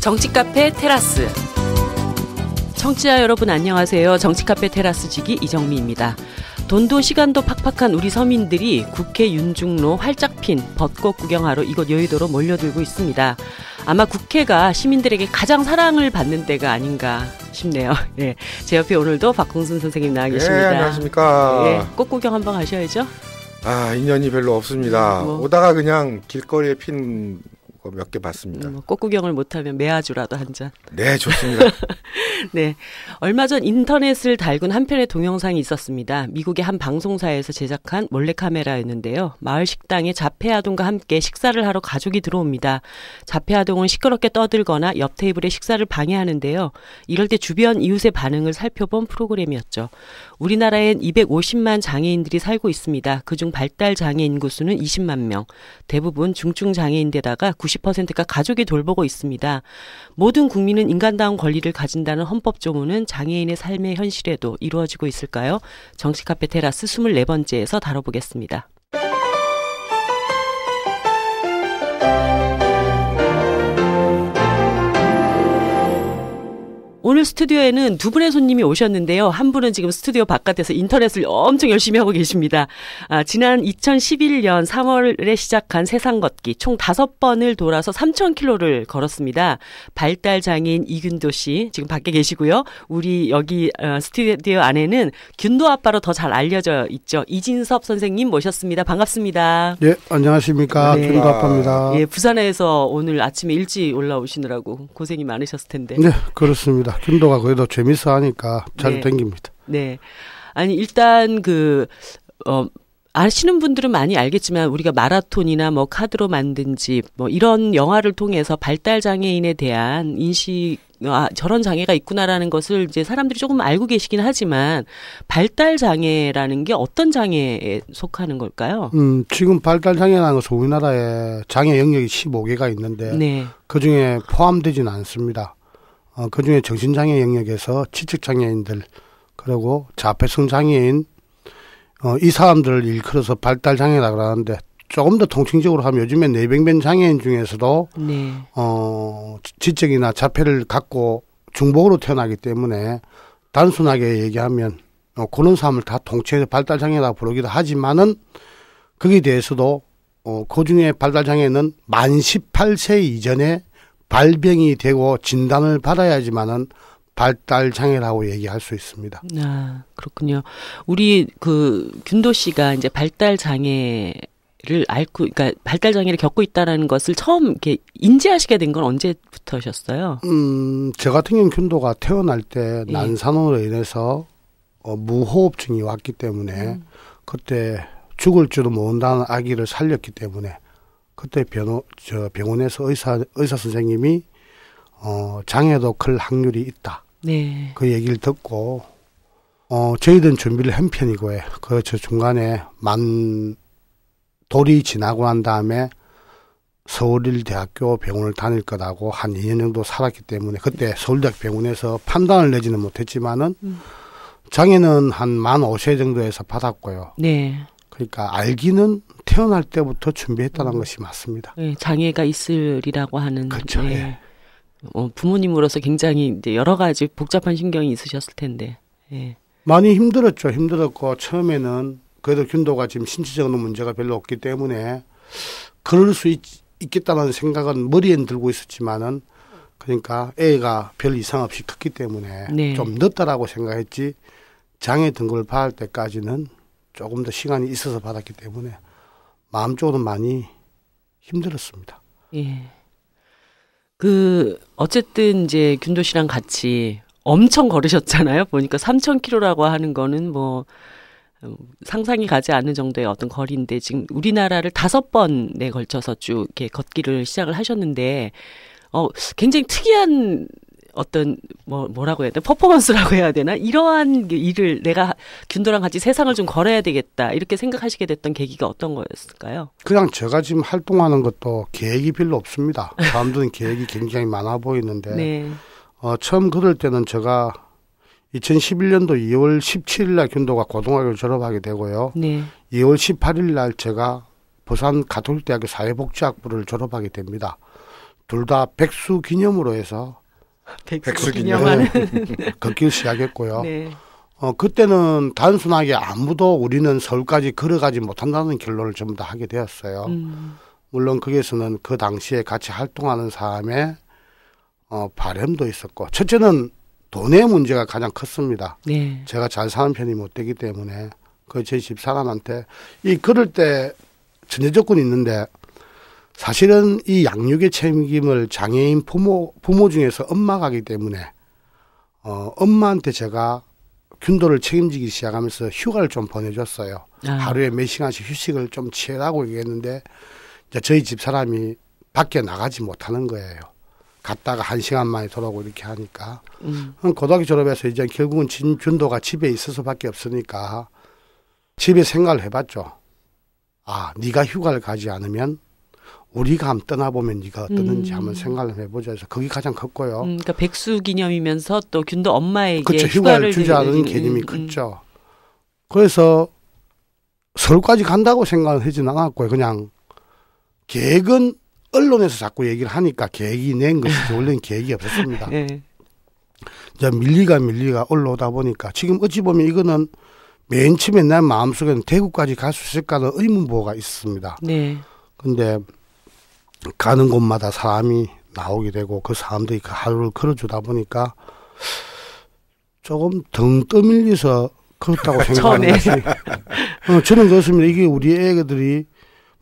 정치카페 테라스. 청취자 여러분 안녕하세요. 정치카페 테라스 지기 이정미입니다. 돈도 시간도 팍팍한 우리 서민들이 국회 윤중로 활짝 핀 벚꽃 구경하러 이곳 여의도로 몰려들고 있습니다. 아마 국회가 시민들에게 가장 사랑을 받는 데가 아닌가 싶네요. 네, 제 옆에 오늘도 박홍순 선생님 나와 계십니다. 네, 안녕하십니까. 네, 꽃 구경 한번 가셔야죠. 인연이 별로 없습니다. 오다가 그냥 길거리에 핀 거 몇 개 봤습니다. 꽃 구경을 못하면 매아주라도 한 잔. 네, 좋습니다. 네, 얼마 전 인터넷을 달군 한 편의 동영상이 있었습니다. 미국의 한 방송사에서 제작한 몰래카메라였는데요. 마을 식당에 자폐아동과 함께 식사를 하러 가족이 들어옵니다. 자폐아동은 시끄럽게 떠들거나 옆 테이블의 식사를 방해하는데요. 이럴 때 주변 이웃의 반응을 살펴본 프로그램이었죠. 우리나라엔 250만 장애인들이 살고 있습니다. 그중 발달장애 인구수는 20만 명. 대부분 중증장애인데다가 90%가 가족이 돌보고 있습니다. 모든 국민은 인간다운 권리를 가진다는 헌법조문은 장애인의 삶의 현실에도 이루어지고 있을까요? 정치카페 테라스 24번째에서 다뤄보겠습니다. 오늘 스튜디오에는 두 분의 손님이 오셨는데요. 한 분은 지금 스튜디오 바깥에서 인터넷을 엄청 열심히 하고 계십니다. 지난 2011년 3월에 시작한 세상 걷기 총 5번을 돌아서 3,000km를 걸었습니다. 발달장애인 이균도 씨 지금 밖에 계시고요. 우리 여기 스튜디오 안에는 균도 아빠로 더 잘 알려져 있죠. 이진섭 선생님 모셨습니다. 반갑습니다. 네, 안녕하십니까. 네. 균도 아빠입니다. 예, 부산에서 오늘 아침에 일찍 올라오시느라고 고생이 많으셨을 텐데. 네, 그렇습니다. 균도가 그래도 재밌어 하니까 자주 땡깁니다. 네. 아니, 일단 아시는 분들은 많이 알겠지만 우리가 마라톤이나 뭐 카드로 만든 집 뭐 이런 영화를 통해서 발달장애인에 대한 인식, 저런 장애가 있구나라는 것을 이제 사람들이 조금 알고 계시긴 하지만 발달장애라는 게 어떤 장애에 속하는 걸까요? 지금 발달장애라는 것은 우리나라에 장애 영역이 15개가 있는데 네. 그중에 포함되지는 않습니다. 그중에 정신장애 영역에서 지적장애인들 그리고 자폐성 장애인 이 사람들을 일컬어서 발달장애라고 하는데 조금 더 통칭적으로 하면 요즘에 뇌병변 장애인 중에서도 네. 지적이나 자폐를 갖고 중복으로 태어나기 때문에 단순하게 얘기하면 그런 사람을 다 통째로 발달장애라고 부르기도 하지만은 거기에 대해서도 그중에 발달장애는 만 18세 이전에 발병이 되고 진단을 받아야지만은 발달장애라고 얘기할 수 있습니다. 그렇군요. 우리 균도 씨가 이제 발달장애를 그러니까 발달장애를 겪고 있다라는 것을 처음 이렇게 인지하시게 된 건 언제부터셨어요? 저 같은 경우는 균도가 태어날 때 예. 난산으로 인해서 무호흡증이 왔기 때문에 그때 죽을 줄도 모른다는 아기를 살렸기 때문에 그때 병원에서 의사 선생님이 장애도 클 확률이 있다. 네. 그 얘기를 듣고 저희들은 준비를 한 편이고요. 저 중간에 돌이 지나고 난 다음에 서울일대학교 병원을 다닐 거라고 한 2년 정도 살았기 때문에 그때 서울대학 병원에서 판단을 내지는 못했지만은 장애는 한 만 5세 정도에서 받았고요. 네. 그러니까 알기는 태어날 때부터 준비했다는 것이 맞습니다. 네, 장애가 있으리라고 하는. 그렇죠. 네. 예. 부모님으로서 굉장히 이제 여러 가지 복잡한 신경이 있으셨을 텐데. 예. 많이 힘들었죠. 힘들었고 처음에는 그래도 균도가 지금 신체적으로 문제가 별로 없기 때문에 그럴 수 있겠다는 생각은 머리엔 들고 있었지만은 그러니까 애가 별 이상 없이 컸기 때문에 네. 좀 늦다라고 생각했지 장애 등급을 받을 때까지는 조금 더 시간이 있어서 받았기 때문에 마음적으로 많이 힘들었습니다. 예. 어쨌든 이제 균도 씨랑 같이 엄청 걸으셨잖아요. 보니까 3,000km라고 하는 거는 뭐 상상이 가지 않는 정도의 어떤 거리인데 지금 우리나라를 5번에 걸쳐서 쭉 이렇게 걷기를 시작을 하셨는데 굉장히 특이한 어떤 뭐라고 해야 되나 퍼포먼스라고 해야 되나 이러한 일을 내가 균도랑 같이 세상을 좀 걸어야 되겠다 이렇게 생각하시게 됐던 계기가 어떤 거였을까요? 그냥 제가 지금 활동하는 것도 계획이 별로 없습니다. 사람들은 계획이 굉장히 많아 보이는데 네. 처음 그럴 때는 제가 2011년도 2월 17일 날 균도가 고등학교를 졸업하게 되고요. 네. 2월 18일 날 제가 부산 가톨릭대학교 사회복지학부를 졸업하게 됩니다. 둘 다 백수 기념으로 해서 백수 기념하는 걷기를 시작했고요. 네. 그때는 단순하게 아무도 우리는 서울까지 걸어가지 못한다는 결론을 전부 다 하게 되었어요. 물론 거기에서는 그 당시에 같이 활동하는 사람의 바람도 있었고, 첫째는 돈의 문제가 가장 컸습니다. 네. 제가 잘 사는 편이 못 되기 때문에 제 집사람한테 이 걸을 때 전제 조건이 있는데, 사실은 이 양육의 책임을 장애인 부모 중에서 엄마가 하기 때문에 엄마한테 제가 균도를 책임지기 시작하면서 휴가를 좀 보내줬어요. 하루에 몇 시간씩 휴식을 좀 취하라고 얘기했는데, 이제 저희 집사람이 밖에 나가지 못하는 거예요. 갔다가 1시간 만에 돌아오고 이렇게 하니까. 고등학교 졸업해서 이제 결국은 균도가 집에 있어서밖에 없으니까 집에 생각을 해봤죠. 아, 네가 휴가를 가지 않으면 우리가 한번 떠나보면 네가 어떠는지 한번 생각을 해보자 해서 그게 가장 컸고요. 그러니까 백수 기념이면서 또 균도 엄마에게 그렇죠. 휴가를 주자는 개념이 컸죠. 그래서 서울까지 간다고 생각을 하진 않았고요. 그냥 계획은 언론에서 자꾸 얘기를 하니까 계획이 낸 것이지 원래는 계획이 없었습니다. 네. 이제 밀리가 올라오다 보니까 지금 어찌 보면 이거는 맨 처음에 내 마음속에는 대구까지 갈 수 있을까는 의문부호가 있습니다. 네. 근데 가는 곳마다 사람이 나오게 되고 그 사람들이 그 하루를 걸어주다 보니까 조금 등 떠밀려서 그렇다고 생각하는 것이 저는 그렇습니다. 이게 우리 애들이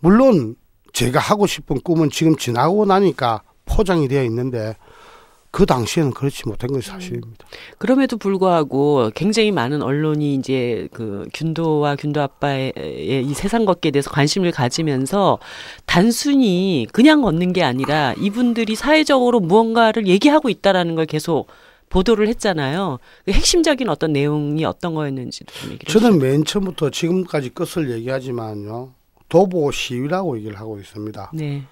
물론 제가 하고 싶은 꿈은 지금 지나고 나니까 포장이 되어 있는데 그 당시에는 그렇지 못한 것이 사실입니다. 그럼에도 불구하고 굉장히 많은 언론이 이제 그 균도와 균도 아빠의 이 세상 걷기에 대해서 관심을 가지면서 단순히 그냥 걷는 게 아니라 이분들이 사회적으로 무언가를 얘기하고 있다라는 걸 계속 보도를 했잖아요. 그 핵심적인 어떤 내용이 어떤 거였는지도 좀 얘기를 해주세요. 저는 맨 처음부터 지금까지 끝을 얘기하지만요. 도보 시위라고 얘기를 하고 있습니다. 네.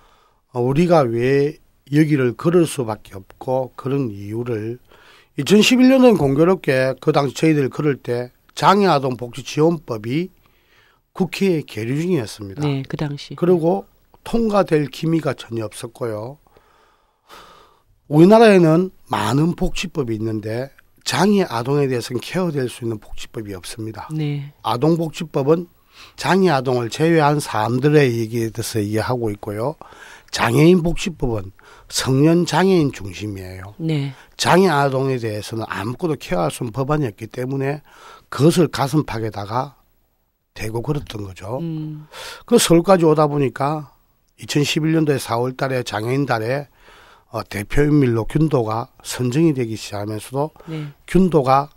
우리가 왜 여기를 걸을 수밖에 없고 그런 이유를 2011년도엔 공교롭게 그 당시 저희들 걸을 때 장애아동복지지원법이 국회에 계류 중이었습니다. 네, 그 당시. 그리고 통과될 기미가 전혀 없었고요. 우리나라에는 많은 복지법이 있는데 장애 아동에 대해서는 케어될 수 있는 복지법이 없습니다. 네. 아동복지법은 장애 아동을 제외한 사람들의 얘기에 대해서 이해하고 있고요. 장애인 복지법은 성년 장애인 중심이에요. 네. 장애 아동에 대해서는 아무것도 케어할 수 없는 법안이 없기 때문에 그것을 가슴팍에다가 대고 걸었던 거죠. 그 서울까지 오다 보니까 2011년도에 4월 달에 장애인 달에 대표인물로 균도가 선정이 되기 시작하면서도 네. 균도가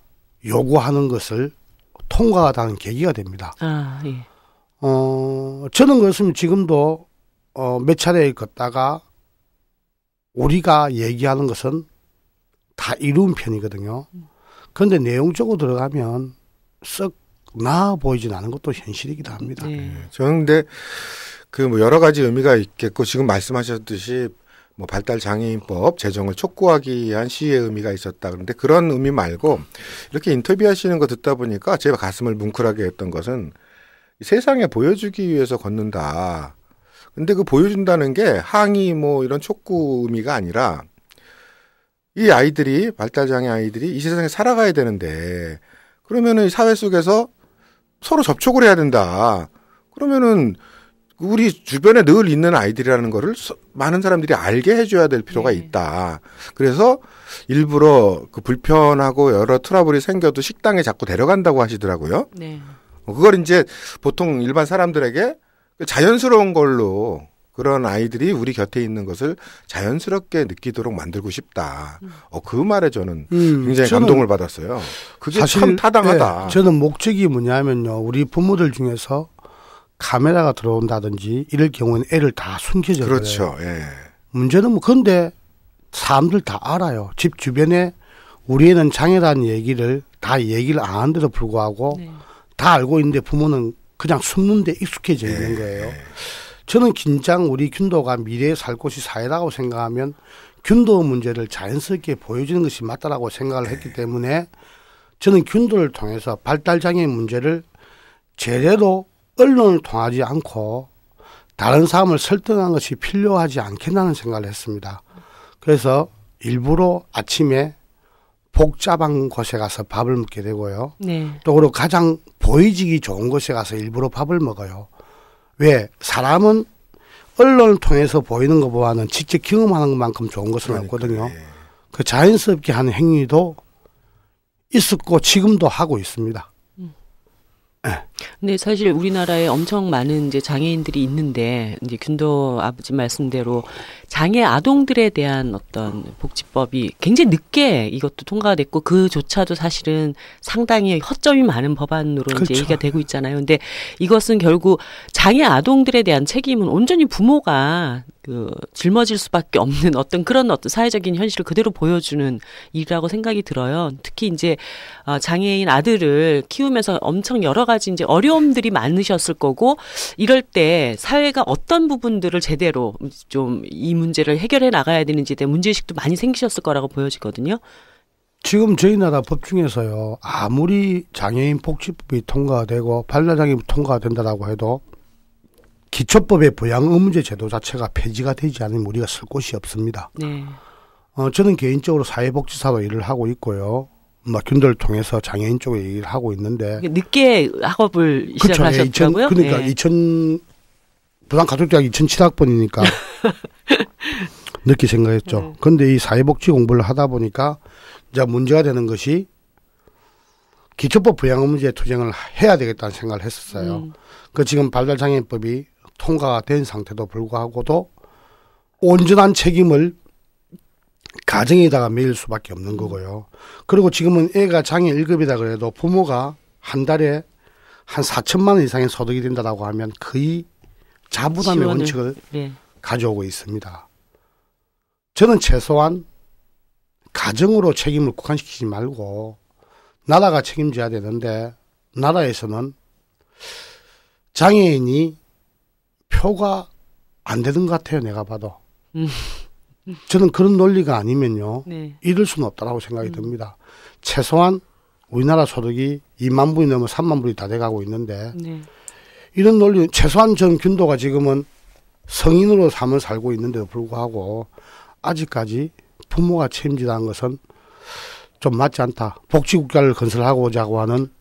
요구하는 것을 통과하다는 계기가 됩니다. 아, 예. 저는 그렇습니다. 지금도 몇 차례 걷다가 우리가 얘기하는 것은 다 이룬 편이거든요. 그런데 내용적으로 들어가면 썩 나아 보이진 않은 것도 현실이기도 합니다. 네. 저는 근데 그 뭐 여러 가지 의미가 있겠고 지금 말씀하셨듯이 뭐 발달 장애인법 제정을 촉구하기 위한 시위의 의미가 있었다. 그런데 그런 의미 말고 이렇게 인터뷰하시는 거 듣다 보니까 제 가슴을 뭉클하게 했던 것은 세상에 보여주기 위해서 걷는다. 근데 그 보여준다는 게 항의 뭐 이런 촉구 의미가 아니라 이 아이들이 발달장애 아이들이 이 세상에 살아가야 되는데 그러면은 사회 속에서 서로 접촉을 해야 된다. 그러면은 우리 주변에 늘 있는 아이들이라는 거를 많은 사람들이 알게 해줘야 될 필요가 있다. 그래서 일부러 그 불편하고 여러 트러블이 생겨도 식당에 자꾸 데려간다고 하시더라고요. 네. 그걸 이제 보통 일반 사람들에게 자연스러운 걸로 그런 아이들이 우리 곁에 있는 것을 자연스럽게 느끼도록 만들고 싶다. 그 말에 저는 굉장히 감동을 받았어요. 그게 사실, 참 타당하다. 네, 저는 목적이 뭐냐면요. 우리 부모들 중에서 카메라가 들어온다든지 이럴 경우는 애를 다 숨겨져 버려요. 그렇죠. 예. 문제는 뭐 그런데 사람들 다 알아요. 집 주변에 우리 애는 장애라는 얘기를 다 얘기를 안 하는데도 불구하고 네. 다 알고 있는데 부모는 그냥 숨는 데 익숙해져 있는 거예요. 저는 긴장 우리 균도가 미래에 살 곳이 사회라고 생각하면 균도 문제를 자연스럽게 보여주는 것이 맞다라고 생각을 했기 때문에 저는 균도를 통해서 발달장애 문제를 제대로 언론을 통하지 않고 다른 사람을 설득하는 것이 필요하지 않겠다는 생각을 했습니다. 그래서 일부러 아침에 복잡한 곳에 가서 밥을 먹게 되고요. 네. 또 그리고 가장 보이지기 좋은 곳에 가서 일부러 밥을 먹어요. 왜? 사람은 언론을 통해서 보이는 것보다는 직접 경험하는 것만큼 좋은 것은 없거든요. 예. 그 자연스럽게 하는 행위도 있었고 지금도 하고 있습니다. 근데 사실 우리나라에 엄청 많은 이제 장애인들이 있는데 이제 균도 아버지 말씀대로 장애 아동들에 대한 어떤 복지법이 굉장히 늦게 이것도 통과가 됐고 그조차도 사실은 상당히 허점이 많은 법안으로 그렇죠. 이제 얘기가 되고 있잖아요. 근데 이것은 결국 장애 아동들에 대한 책임은 온전히 부모가 짊어질 수밖에 없는 어떤 사회적인 현실을 그대로 보여주는 일이라고 생각이 들어요. 특히 이제 장애인 아들을 키우면서 엄청 여러 가지 이제 어려움들이 많으셨을 거고 이럴 때 사회가 어떤 부분들을 제대로 좀 이 문제를 해결해 나가야 되는지에 대한 문제의식도 많이 생기셨을 거라고 보여지거든요. 지금 저희 나라 법 중에서요. 아무리 장애인 복지법이 통과되고 발달장애인 통과가 된다라고 해도 기초법의 부양 의무제 제도 자체가 폐지가 되지 않으면 우리가 쓸 곳이 없습니다. 네. 저는 개인적으로 사회복지사로 일을 하고 있고요. 균도를 통해서 장애인 쪽에 일을 하고 있는데 늦게 학업을 시작하셨더라고요. 그러니까 네. 부산가족대학 2007학번이니까 늦게 생각했죠. 그런데 이 사회복지 공부를 하다 보니까 이제 문제가 되는 것이 기초법 부양 의무제 투쟁을 해야 되겠다는 생각을 했었어요. 지금 발달장애인법이 통과가 된 상태도 불구하고도 온전한 책임을 가정에다가 매일 수밖에 없는 거고요. 그리고 지금은 애가 장애 1급이다 그래도 부모가 한 달에 한 4천만 원 이상의 소득이 된다라고 하면 거의 자부담의 원칙을 네. 가져오고 있습니다. 저는 최소한 가정으로 책임을 국한시키지 말고 나라가 책임져야 되는데 나라에서는 장애인이 표가 안 되는 것 같아요. 내가 봐도. 저는 그런 논리가 아니면요. 네. 이럴 수는 없다고 생각이 듭니다. 최소한 우리나라 소득이 2만 불이 넘어 3만 불이 다 돼가고 있는데 네. 이런 논리 최소한 전 균도가 지금은 성인으로 삶을 살고 있는데도 불구하고 아직까지 부모가 책임지다는 것은 좀 맞지 않다. 복지국가를 건설하고자 하는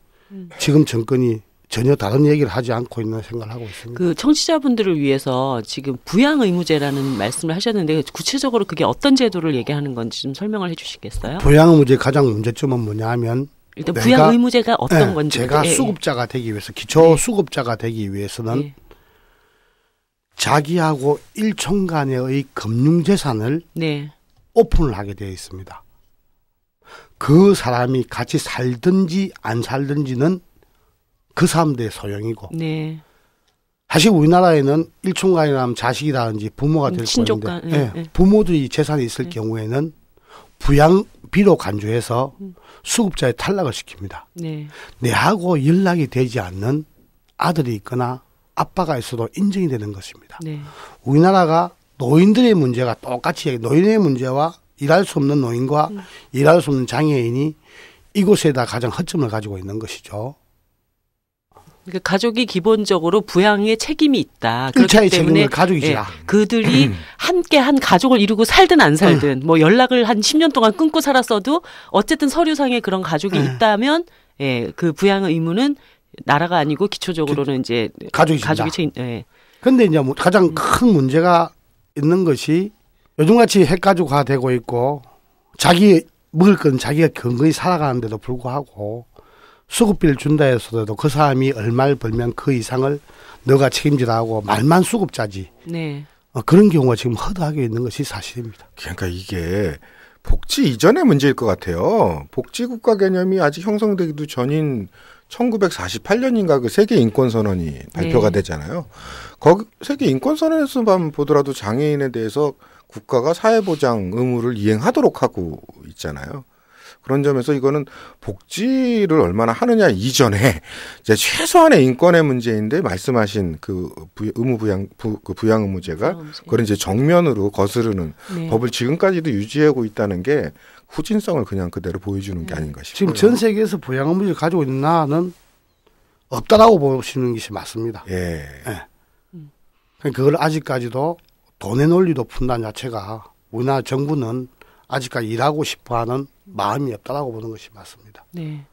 지금 정권이 전혀 다른 얘기를 하지 않고 있는 생각을 하고 있습니다. 그 청취자분들을 위해서 지금 부양 의무제라는 말씀을 하셨는데 구체적으로 그게 어떤 제도를 얘기하는 건지 좀 설명을 해 주시겠어요? 부양 의무제 가장 문제점은 뭐냐 하면 일단 부양 의무제가 어떤 건지. 제가 수급자가 되기 위해서 기초 수급자가 되기 위해서는 자기하고 일촌간의 금융재산을 오픈을 하게 되어 있습니다. 그 사람이 같이 살든지 안 살든지는 그 사람들의 소용이고 사실 우리나라에는 일촌간이라면 자식이라든지 부모가 될 건데 부모들이 재산이 있을 경우에는 부양비로 간주해서 수급자의 탈락을 시킵니다. 내하고 연락이 되지 않는 아들이 있거나 아빠가 있어도 인정이 되는 것입니다. 우리나라가 노인들의 문제가 똑같이 노인의 문제와 일할 수 없는 노인과 일할 수 없는 장애인이 이곳에다 가장 허점을 가지고 있는 것이죠. 그러니까 가족이 기본적으로 부양에 책임이 있다. 1차의 책임을 가족이 지라. 그들이 함께 한 가족을 이루고 살든 안 살든 뭐 연락을 한 10년 동안 끊고 살았어도 어쨌든 서류상에 그런 가족이 있다면 그 부양 의무는 나라가 아니고 기초적으로는 이제 가족이 책임. 그런데 이제 가장 큰 문제가 있는 것이 요즘같이 핵가족화 되고 있고 자기 먹을 건 자기가 근거히 살아가는데도 불구하고 수급비를 준다 해서도 그 사람이 얼마를 벌면 그 이상을 너가 책임지라 하고 말만 수급자지. 그런 경우가 지금 허다하게 있는 것이 사실입니다. 그러니까 이게 복지 이전의 문제일 것 같아요. 복지국가 개념이 아직 형성되기도 전인 1948년인가 그 세계인권선언이 발표가 되잖아요. 거기 세계인권선언에서만 보더라도 장애인에 대해서 국가가 사회보장 의무를 이행하도록 하고 있잖아요. 그런 점에서 이거는 복지를 얼마나 하느냐 이전에 이제 최소한의 인권의 문제인데 말씀하신 그 부양 의무제가 그걸 이제 정면으로 거스르는 법을 지금까지도 유지하고 있다는 게 후진성을 그냥 그대로 보여주는 게 아닌가 싶어요. 지금 전 세계에서 부양 의무제를 가지고 있는 나라는 없다라고 보시는 것이 맞습니다. 그걸 아직까지도 돈의 논리도 푼다는 자체가 우리나라 정부는 아직까지 일하고 싶어하는 마음이 없다라고 보는 것이 맞습니다. 네.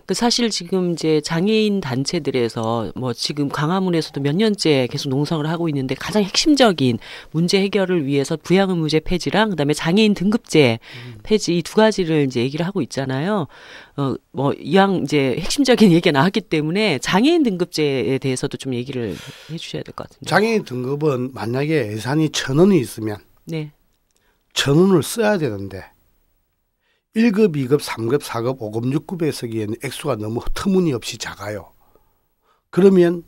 그 사실 지금 이제 장애인 단체들에서 뭐 지금 광화문에서도 몇 년째 계속 농성을 하고 있는데 가장 핵심적인 문제 해결을 위해서 부양의무제 폐지랑 그다음에 장애인 등급제 폐지 이 두 가지를 이제 얘기를 하고 있잖아요. 뭐 이왕 이제 핵심적인 얘기가 나왔기 때문에 장애인 등급제에 대해서도 좀 얘기를 해주셔야 될 것 같은데. 장애인 등급은 만약에 예산이 1,000원이 있으면 네. 1,000원을 써야 되는데 1급, 2급, 3급, 4급, 5급, 6급에 쓰기에는 액수가 너무 터무니없이 작아요. 그러면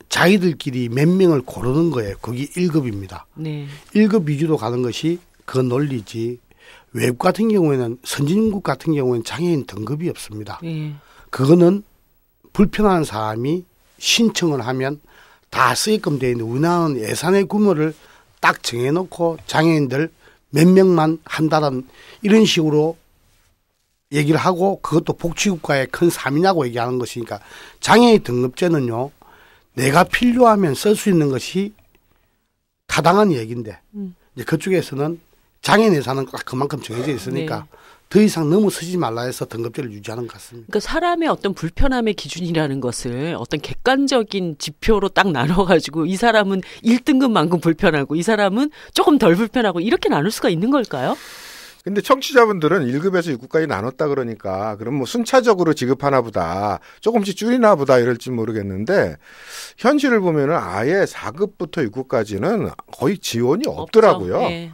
자기들끼리 몇 명을 고르는 거예요. 그게 1급입니다. 네. 1급 위주로 가는 것이 그 논리지. 외국 같은 경우에는 선진국 같은 경우에는 장애인 등급이 없습니다. 네. 그거는 불편한 사람이 신청을 하면 다 쓰게끔 되어 있는데 우리나라는 예산의 규모를 딱 정해놓고 장애인들 몇 명만 한다는 이런 식으로 얘기를 하고 그것도 복지국가의 큰 삶이냐고 얘기하는 것이니까 장애인 등급제는요. 내가 필요하면 쓸 수 있는 것이 타당한 얘기인데 이제 그쪽에서는 장애인 예산은 그만큼 정해져 있으니까 네. 더 이상 너무 쓰지 말라 해서 등급제를 유지하는 것 같습니다. 그러니까 사람의 어떤 불편함의 기준이라는 것을 어떤 객관적인 지표로 딱 나눠가지고 이 사람은 1등급만큼 불편하고 이 사람은 조금 덜 불편하고 이렇게 나눌 수가 있는 걸까요? 근데 청취자분들은 1급에서 6급까지 나눴다 그러니까 그럼 뭐 순차적으로 지급하나 보다 조금씩 줄이나 보다 이럴지 모르겠는데 현실을 보면은 아예 4급부터 6급까지는 거의 지원이 없더라고요. 네.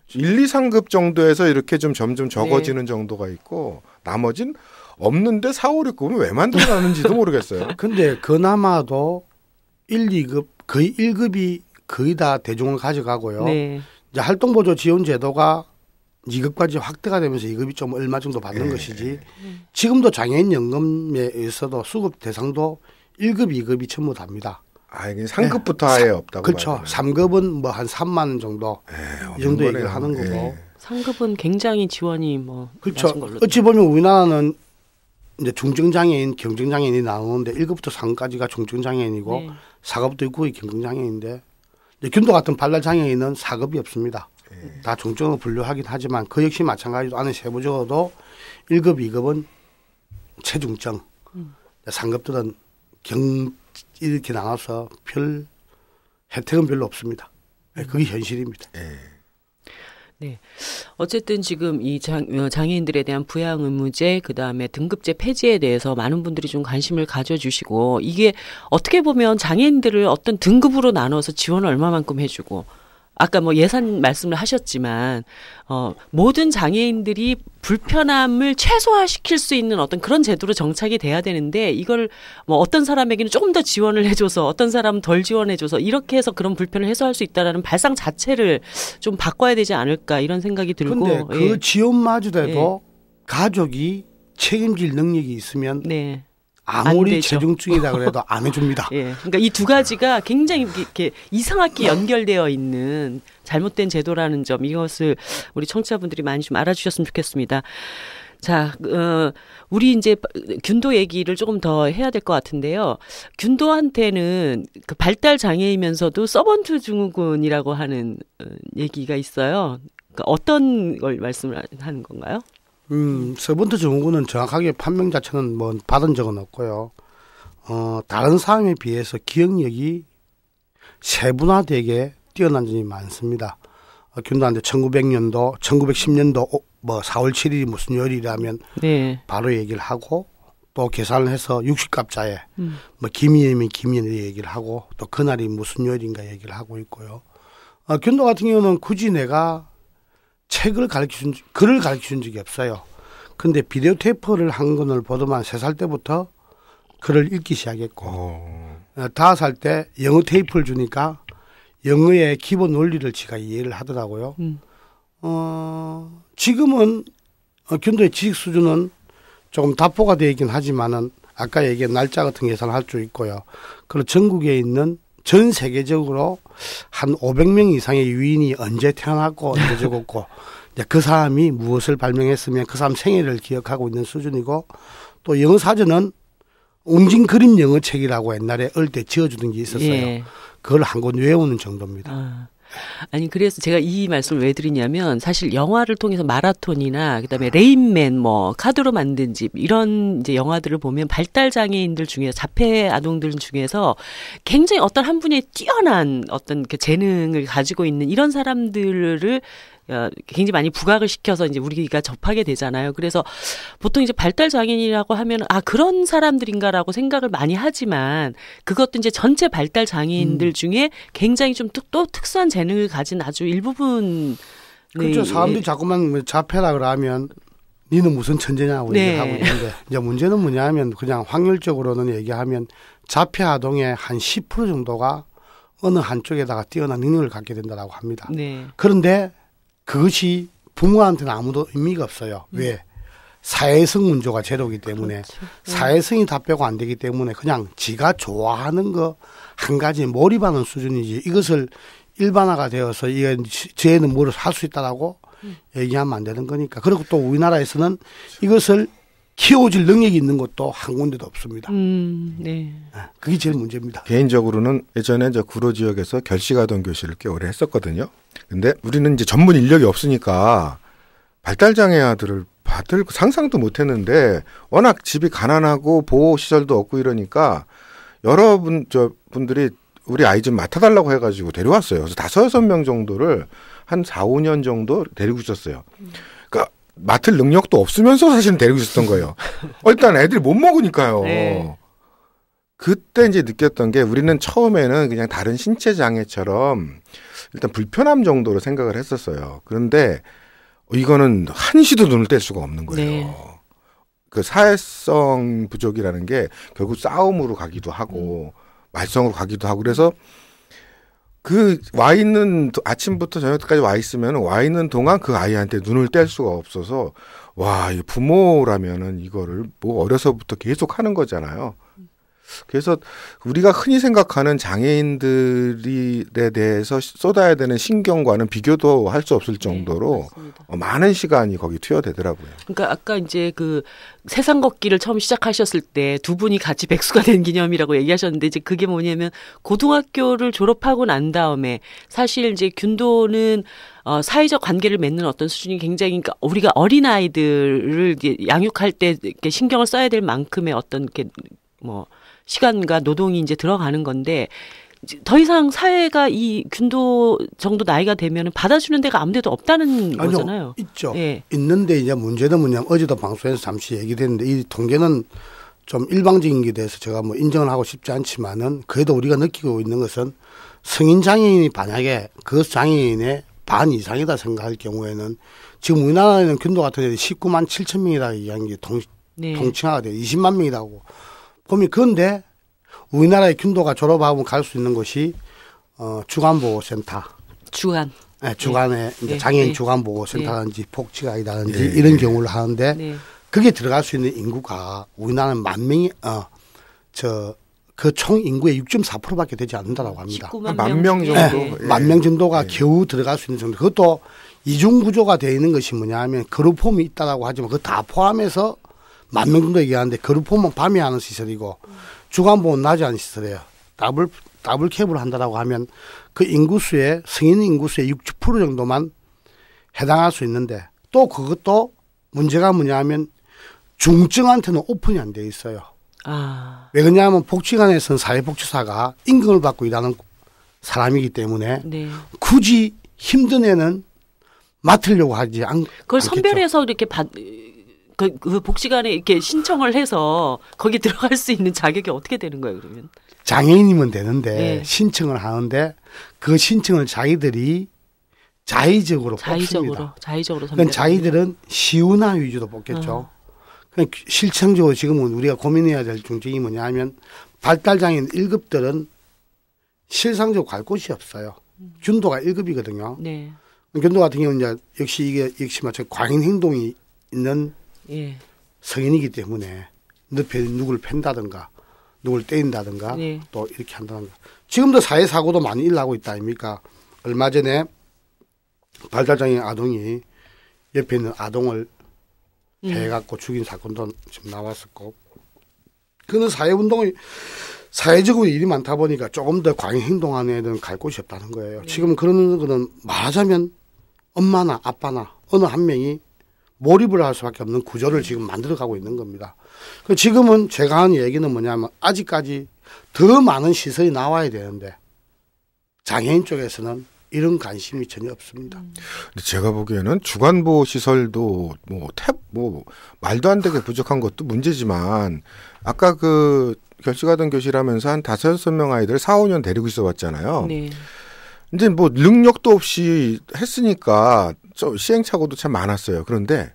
1, 2, 3급 정도에서 이렇게 좀 점점 적어지는 정도가 있고 나머진 없는데 4, 5, 6급은 왜 만들어놨는지도 모르겠어요. 근데 그나마도 1, 2급 거의 1급이 거의 다 대중을 가져가고요. 네. 이제 활동보조 지원 제도가 2급까지 확대가 되면서 2급이 좀 얼마 정도 받는 것이지 지금도 장애인 연금에 있어도 수급 대상도 1급, 2급이 전부 답니다. 아, 이게 3급부터 아예 없다고. 그렇죠. 3급은 뭐 한 3만 원 정도 이 정도 얘기를 하는 거고. 3급은 굉장히 지원이 뭐 그렇죠. 낮은 걸로. 어찌 보면 우리나라는 이제 중증장애인, 경증장애인이 나오는데 1급부터 3급까지가 중증장애인이고 네. 4급도 있고 경증장애인인데 균도 같은 발달장애인은 4급이 없습니다. 다 중증으로 분류하긴 하지만 그 역시 마찬가지로 안에 세부적으로도 1급, 2급은 체중증, 3급들은 이렇게 나눠서 별 혜택은 별로 없습니다. 그게 현실입니다. 네. 어쨌든 지금 이 장애인들에 대한 부양 의무제, 그 다음에 등급제 폐지에 대해서 많은 분들이 좀 관심을 가져주시고 이게 어떻게 보면 장애인들을 어떤 등급으로 나눠서 지원을 얼마만큼 해주고 아까 뭐 예산 말씀을 하셨지만 모든 장애인들이 불편함을 최소화시킬 수 있는 어떤 그런 제도로 정착이 돼야 되는데 이걸 뭐 어떤 사람에게는 조금 더 지원을 해줘서 어떤 사람은 덜 지원해줘서 이렇게 해서 그런 불편을 해소할 수 있다라는 발상 자체를 좀 바꿔야 되지 않을까 이런 생각이 들고. 그런데 그 예. 지원마저도 가족이 책임질 능력이 있으면 네. 아무리 체중증이다 그래도 안 해줍니다. 예. 그러니까 이 두 가지가 굉장히 이렇게 이상하게 연결되어 있는 잘못된 제도라는 점 이것을 우리 청취자분들이 많이 좀 알아주셨으면 좋겠습니다. 자, 우리 이제 균도 얘기를 조금 더 해야 될 것 같은데요. 균도한테는 그 발달 장애이면서도 서번트 증후군이라고 하는 얘기가 있어요. 그러니까 어떤 걸 말씀을 하는 건가요? 서번트 증후군은 정확하게 판명 자체는 뭐 받은 적은 없고요. 다른 사람에 비해서 기억력이 세분화되게 뛰어난 점이 많습니다. 균도한테 1900년도, 1910년도 뭐 4월 7일이 무슨 요일이라면 네. 바로 얘기를 하고 또 계산을 해서 60갑자에 뭐 김희애면 김희애 얘기를 하고 또 그날이 무슨 요일인가 얘기를 하고 있고요. 균도 같은 경우는 굳이 내가 글을 가르쳐준 적이 없어요. 근데 비디오 테이프를 한 권을 보더만 3살 때부터 글을 읽기 시작했고 5살 때 영어 테이프를 주니까 영어의 기본 논리를 지가 이해를 하더라고요. 지금은 균도의 지식 수준은 조금 답보가 되어 있긴 하지만은 아까 얘기한 날짜 같은 계산을 할 수 있고요. 그리고 전국에 있는 전 세계적으로 한 500명 이상의 유인이 언제 태어났고 언제 죽었고 그 사람이 무엇을 발명했으면 그 사람 생애를 기억하고 있는 수준이고 또 영어 사전은 웅진 그림 영어책이라고 옛날에 어릴 때 지어주던 게 있었어요. 예. 그걸 한 권 외우는 정도입니다. 아. 아니 그래서 제가 이 말씀을 왜 드리냐면 사실 영화를 통해서 마라톤이나 그다음에 레인맨 뭐 카드로 만든 집 이런 이제 영화들을 보면 발달 장애인들 중에 자폐 아동들 중에서 굉장히 어떤 한 분의 뛰어난 어떤 그 재능을 가지고 있는 이런 사람들을 굉장히 많이 부각을 시켜서 이제 우리가 접하게 되잖아요. 그래서 보통 이제 발달 장애인이라고 하면 그런 사람들인가라고 생각을 많이 하지만 그것도 이제 전체 발달 장애인들 중에 굉장히 좀 또 특수한 재능을 가진 아주 일부분. 그렇죠. 사람들이 자꾸만 자폐라 그러면 니는 무슨 천재냐고 네. 얘기하고 있는데 이제 문제는 뭐냐면 그냥 확률적으로는 얘기하면 자폐 아동의 한 10% 정도가 어느 한쪽에다가 뛰어난 능력을 갖게 된다고 합니다. 네. 그런데 그것이 부모한테는 아무도 의미가 없어요. 왜? 사회성 문제가 제로이기 때문에 그렇죠. 사회성이 다 빼고 안 되기 때문에 그냥 지가 좋아하는 거 한 가지에 몰입하는 수준이지 이것을 일반화가 되어서 이게 쟤는 뭘 할 수 있다라고 얘기하면 안 되는 거니까. 그리고 또 우리나라에서는 이것을 키워줄 능력이 있는 것도 한 군데도 없습니다. 네. 그게 제일 문제입니다. 개인적으로는 예전에 저 구로 지역에서 결식아동 교실을 꽤 오래 했었거든요. 근데 우리는 이제 전문 인력이 없으니까 발달장애 아들을 받을 상상도 못 했는데 워낙 집이 가난하고 보호시설도 없고 이러니까 분들이 우리 아이 좀 맡아달라고 해가지고 데려왔어요. 그래서 5-6명 정도를 한 4-5년 정도 데리고 있었어요. 그러니까 맡을 능력도 없으면서 사실은 데리고 있었던 거예요. 일단 애들이 못 먹으니까요. 네. 그때 이제 느꼈던 게 우리는 처음에는 그냥 다른 신체 장애처럼 일단 불편함 정도로 생각을 했었어요. 그런데 이거는 한시도 눈을 뗄 수가 없는 거예요. 네. 그 사회성 부족이라는 게 결국 싸움으로 가기도 하고 말썽으로 가기도 하고 그래서 그 와 있는 아침부터 저녁까지 와 있으면 와 있는 동안 그 아이한테 눈을 뗄 수가 없어서 와, 이 부모라면은 이거를 뭐 어려서부터 계속 하는 거잖아요. 그래서 우리가 흔히 생각하는 장애인들에 대해서 쏟아야 되는 신경과는 비교도 할 수 없을 정도로 많은 시간이 거기 투여되더라고요. 그러니까 아까 이제 그 세상 걷기를 처음 시작하셨을 때 두 분이 같이 백수가 된 기념이라고 얘기하셨는데 이제 그게 뭐냐면 고등학교를 졸업하고 난 다음에 사실 이제 균도는 사회적 관계를 맺는 어떤 수준이 굉장히 그러니까 우리가 어린 아이들을 양육할 때 이렇게 신경을 써야 될 만큼의 어떤 이렇게 뭐 시간과 노동이 이제 들어가는 건데 더 이상 사회가 이 균도 정도 나이가 되면 받아주는 데가 아무데도 없다는 거잖아요. 있죠. 예. 있는데 이제 문제는 뭐냐면 어제도 방송에서 잠시 얘기됐는데 이 통계는 좀 일방적인 게 돼서 제가 뭐 인정을 하고 싶지 않지만은 그래도 우리가 느끼고 있는 것은 성인 장애인이 만약에 그 장애인의 반 이상이다 생각할 경우에는 지금 우리나라에는 균도 같은 데 19만 7천 명이라고 얘기한 게 통칭화가 돼요. 20만 명이라고. 보면 그런데 우리나라의 균도가 졸업하면 갈 수 있는 곳이 주간보호센터. 주간. 네, 주간에 네. 이제 장애인 네. 주간보호센터라든지 복지관이라든지 네. 이런 경우를 하는데 네. 그게 들어갈 수 있는 인구가 우리나라는 10,000명이 그 총 인구의 6.4%밖에 되지 않는다라고 합니다. 19만 10,000명 중에. 정도. 네, 예. 10,000명 정도가 예. 겨우 들어갈 수 있는 정도. 그것도 이중 구조가 되어 있는 것이 뭐냐면 그룹홈이 있다라고 하지만 그거 다 포함해서 10,000명 정도 얘기하는데 그룹홈은 밤에 하는 시설이고 주간보호는 낮에 하는 시설이에요. 더블 캡을 한다라고 하면 그 인구수의 성인 인구수의 60% 정도만 해당할 수 있는데 또 그것도 문제가 뭐냐면 중증한테는 오픈이 안 돼 있어요. 왜 그러냐면 복지관에서는 사회복지사가 임금을 받고 일하는 사람이기 때문에 네. 굳이 힘든 애는 맡으려고 하지 그걸 않겠죠. 선별해서 이렇게 그 복지관에 이렇게 신청을 해서 거기 들어갈 수 있는 자격이 어떻게 되는 거예요, 그러면? 장애인이면 되는데 네. 신청을 하는데 그 신청을 자기들이 자의적으로 뽑습니다. 자의적으로 그러니까 자기들은 시운하 위주로 뽑겠죠. 그러니까 실질적으로 지금은 우리가 고민해야 될 중점이 뭐냐 하면 발달장애인 1급들은 실상적으로 갈 곳이 없어요. 균도가 1급이거든요. 네. 균도 같은 경우는 이제 역시 마찬가지 과잉 행동이 있는 예. 성인이기 때문에 누구를 팬다든가 누구를 때린다든가 네. 또 이렇게 한다든가. 지금도 사회사고도 많이 일어나고 있다 아닙니까? 얼마 전에 발달장애인 아동이 옆에 있는 아동을 해갖고 죽인 사건도 지금 나왔었고 그는 사회운동이 사회적으로 일이 많다 보니까 조금 더 과잉 행동하는 애들은 갈 곳이 없다는 거예요. 지금 그런 거는 말하자면 엄마나 아빠나 어느 한 명이 몰입을 할 수밖에 없는 구조를 지금 만들어가고 있는 겁니다. 지금은 제가 하는 얘기는 뭐냐면 아직까지 더 많은 시설이 나와야 되는데 장애인 쪽에서는 이런 관심이 전혀 없습니다. 제가 보기에는 주간보호 시설도 말도 안 되게 부족한 것도 문제지만 아까 그 결식하던 교실하면서 한 5-6명 아이들 4-5년 데리고 있어 왔잖아요. 네. 이제 뭐 능력도 없이 했으니까 시행착오도 참 많았어요. 그런데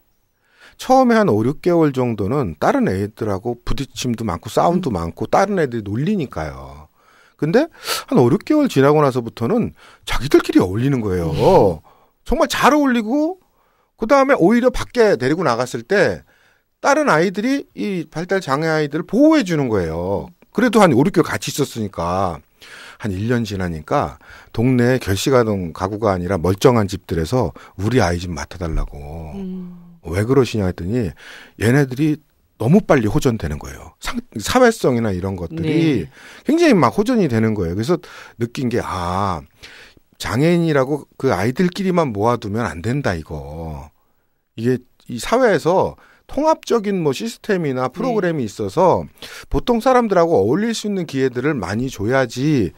처음에 한 5-6개월 정도는 다른 애들하고 부딪힘도 많고 싸움도 많고 다른 애들이 놀리니까요. 근데 한 5-6개월 지나고 나서부터는 자기들끼리 어울리는 거예요. 정말 잘 어울리고 그다음에 오히려 밖에 데리고 나갔을 때 다른 아이들이 이 발달 장애 아이들을 보호해 주는 거예요. 그래도 한 5-6개월 같이 있었으니까 한 1년 지나니까 동네에 결식하던 가구가 아니라 멀쩡한 집들에서 우리 아이 좀 맡아달라고. 왜 그러시냐 했더니 얘네들이 너무 빨리 호전되는 거예요. 사회성이나 이런 것들이 굉장히 막 호전이 되는 거예요. 그래서 느낀 게 장애인이라고 그 아이들끼리만 모아두면 안 된다 이거. 이게 이 사회에서 통합적인 뭐 시스템이나 프로그램이 있어서 보통 사람들하고 어울릴 수 있는 기회들을 많이 줘야지